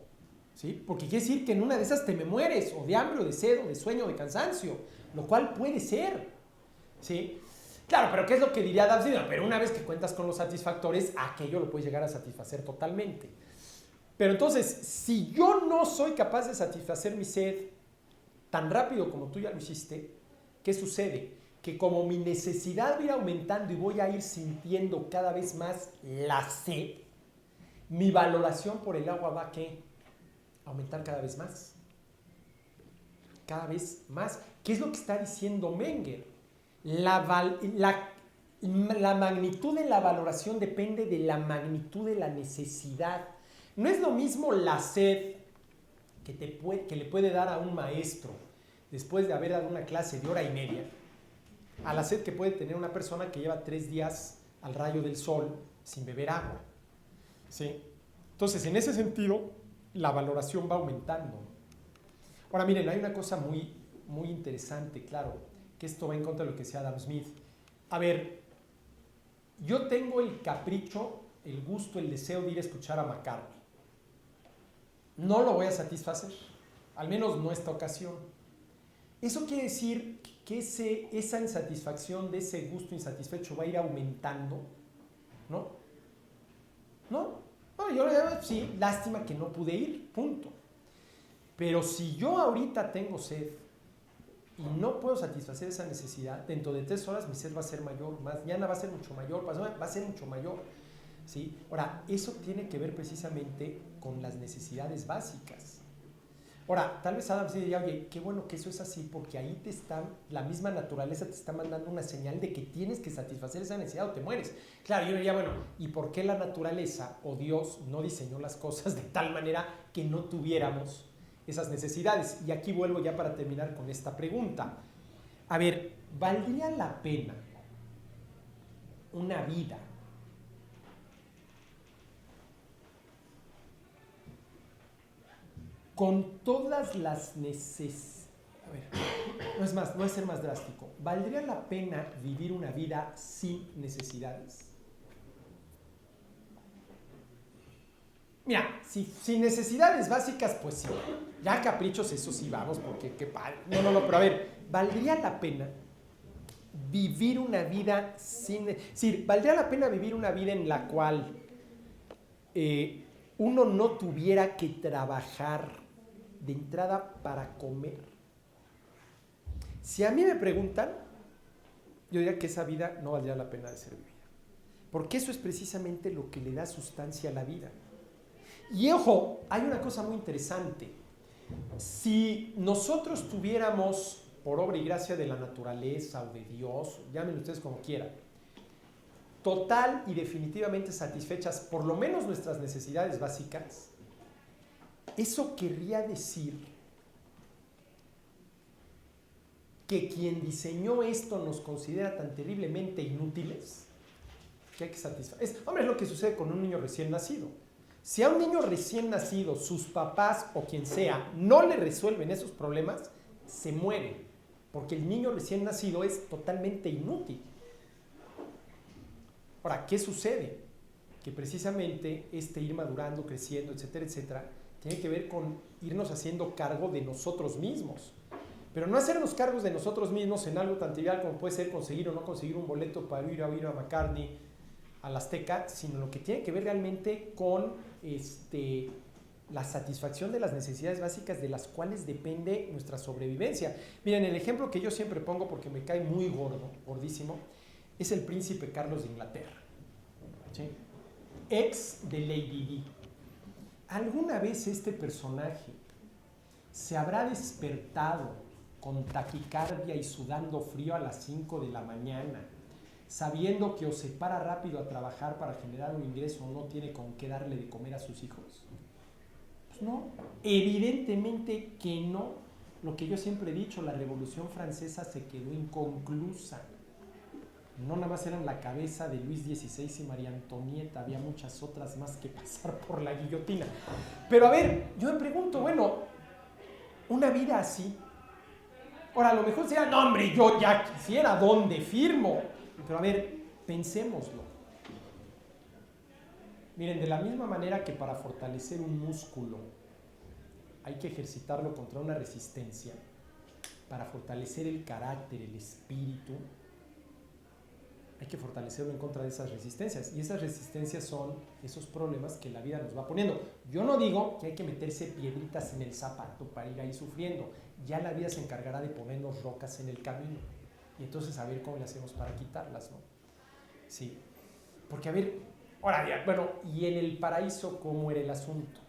¿sí? Porque quiere decir que en una de esas te me mueres, o de hambre, o de sed, o de sueño, o de cansancio, lo cual puede ser, ¿sí? Claro, pero ¿qué es lo que diría Adam Smith? Pero una vez que cuentas con los satisfactores, aquello lo puedes llegar a satisfacer totalmente. Pero entonces, si yo no soy capaz de satisfacer mi sed tan rápido como tú ya lo hiciste, ¿qué sucede? Que como mi necesidad va a ir aumentando y voy a ir sintiendo cada vez más la sed, mi valoración por el agua va a ¿qué? Aumentar cada vez más. Cada vez más. ¿Qué es lo que está diciendo Menger? La magnitud de la valoración depende de la magnitud de la necesidad. No es lo mismo la sed que le puede dar a un maestro después de haber dado una clase de hora y media, a la sed que puede tener una persona que lleva 3 días al rayo del sol sin beber agua. ¿Sí? Entonces, en ese sentido, la valoración va aumentando. Ahora, miren, hay una cosa muy, muy interesante, claro, que esto va en contra de lo que decía Adam Smith. A ver, yo tengo el capricho, el gusto, el deseo de ir a escuchar a McCartney. No lo voy a satisfacer, al menos no esta ocasión. Eso quiere decir que esa insatisfacción de ese gusto insatisfecho va a ir aumentando, ¿no? ¿No? No, yo sí, lástima que no pude ir, punto. Pero si yo ahorita tengo sed y no puedo satisfacer esa necesidad, dentro de 3 horas mi sed va a ser mayor, mañana va a ser mucho mayor, va a ser mucho mayor. ¿Sí? Ahora, eso tiene que ver precisamente con las necesidades básicas. Ahora, tal vez Adam sí diría, oye, qué bueno que eso es así, porque ahí te está, la misma naturaleza te está mandando una señal de que tienes que satisfacer esa necesidad o te mueres. Claro, yo diría, bueno, ¿y por qué la naturaleza o Dios no diseñó las cosas de tal manera que no tuviéramos esas necesidades? Y aquí vuelvo ya para terminar con esta pregunta. A ver, ¿valdría la pena una vida con todas las necesidades? A ver, no es ser más drástico. ¿Valdría la pena vivir una vida sin necesidades? Mira, sin necesidades básicas, pues sí. Ya caprichos, eso sí vamos, porque qué padre. No, pero a ver, ¿valdría la pena vivir una vida sin... Sí, ¿valdría la pena vivir una vida en la cual uno no tuviera que trabajar de entrada para comer? Si a mí me preguntan, yo diría que esa vida no valdría la pena de ser vivida. Porque eso es precisamente lo que le da sustancia a la vida. Y ojo, hay una cosa muy interesante. Si nosotros tuviéramos, por obra y gracia de la naturaleza o de Dios, llámenlo ustedes como quieran, total y definitivamente satisfechas por lo menos nuestras necesidades básicas, eso querría decir que quien diseñó esto nos considera tan terriblemente inútiles que hay que satisfacer. Hombre, es lo que sucede con un niño recién nacido. Si a un niño recién nacido, sus papás o quien sea no le resuelven esos problemas, se muere, porque el niño recién nacido es totalmente inútil. Ahora, ¿qué sucede? Que precisamente este ir madurando, creciendo, etcétera, etcétera, tiene que ver con irnos haciendo cargo de nosotros mismos. Pero no hacernos cargos de nosotros mismos en algo tan trivial como puede ser conseguir o no conseguir un boleto para ir a McCartney, al Azteca, sino lo que tiene que ver realmente con la satisfacción de las necesidades básicas de las cuales depende nuestra sobrevivencia. Miren, el ejemplo que yo siempre pongo, porque me cae muy gordo, gordísimo, es el príncipe Carlos de Inglaterra, ¿sí? Ex de Lady Di. ¿Alguna vez este personaje se habrá despertado con taquicardia y sudando frío a las 5 de la mañana, sabiendo que o se para rápido a trabajar para generar un ingreso o no tiene con qué darle de comer a sus hijos? Pues no, evidentemente que no. Lo que yo siempre he dicho, la Revolución Francesa se quedó inconclusa. No nada más eran la cabeza de Luis XVI y María Antonieta, había muchas otras más que pasar por la guillotina. Pero a ver, yo me pregunto, bueno, una vida así, ahora a lo mejor sería, no hombre, yo ya quisiera, ¿dónde firmo? Pero a ver, pensémoslo. Miren, de la misma manera que para fortalecer un músculo hay que ejercitarlo contra una resistencia, para fortalecer el carácter, el espíritu, hay que fortalecerlo en contra de esas resistencias. Y esas resistencias son esos problemas que la vida nos va poniendo. Yo no digo que hay que meterse piedritas en el zapato para ir ahí sufriendo. Ya la vida se encargará de ponernos rocas en el camino. Y entonces a ver cómo le hacemos para quitarlas, ¿no? Sí. Porque a ver, ahora ya, bueno, ¿y en el paraíso cómo era el asunto?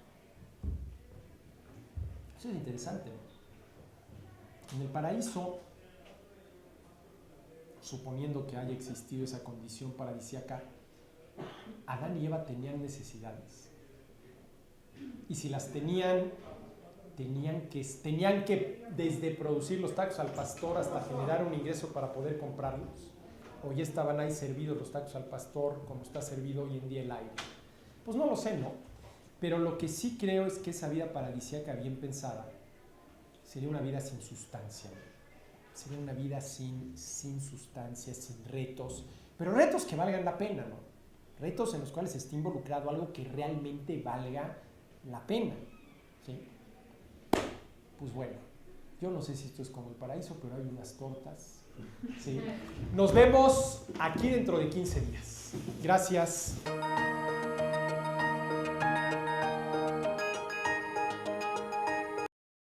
Eso es interesante, ¿no? En el paraíso, suponiendo que haya existido esa condición paradisíaca, Adán y Eva tenían necesidades. Y si las tenían que desde producir los tacos al pastor hasta generar un ingreso para poder comprarlos, o ya estaban ahí servidos los tacos al pastor como está servido hoy en día el aire. Pues no lo sé, ¿no? Pero lo que sí creo es que esa vida paradisíaca bien pensada sería una vida sin sustancia, ¿no? Sería una vida sin sustancia, sin retos, pero retos que valgan la pena, ¿no? Retos en los cuales esté involucrado algo que realmente valga la pena, ¿sí? Pues bueno, yo no sé si esto es como el paraíso, pero hay unas tortas, ¿sí? Nos vemos aquí dentro de 15 días. Gracias.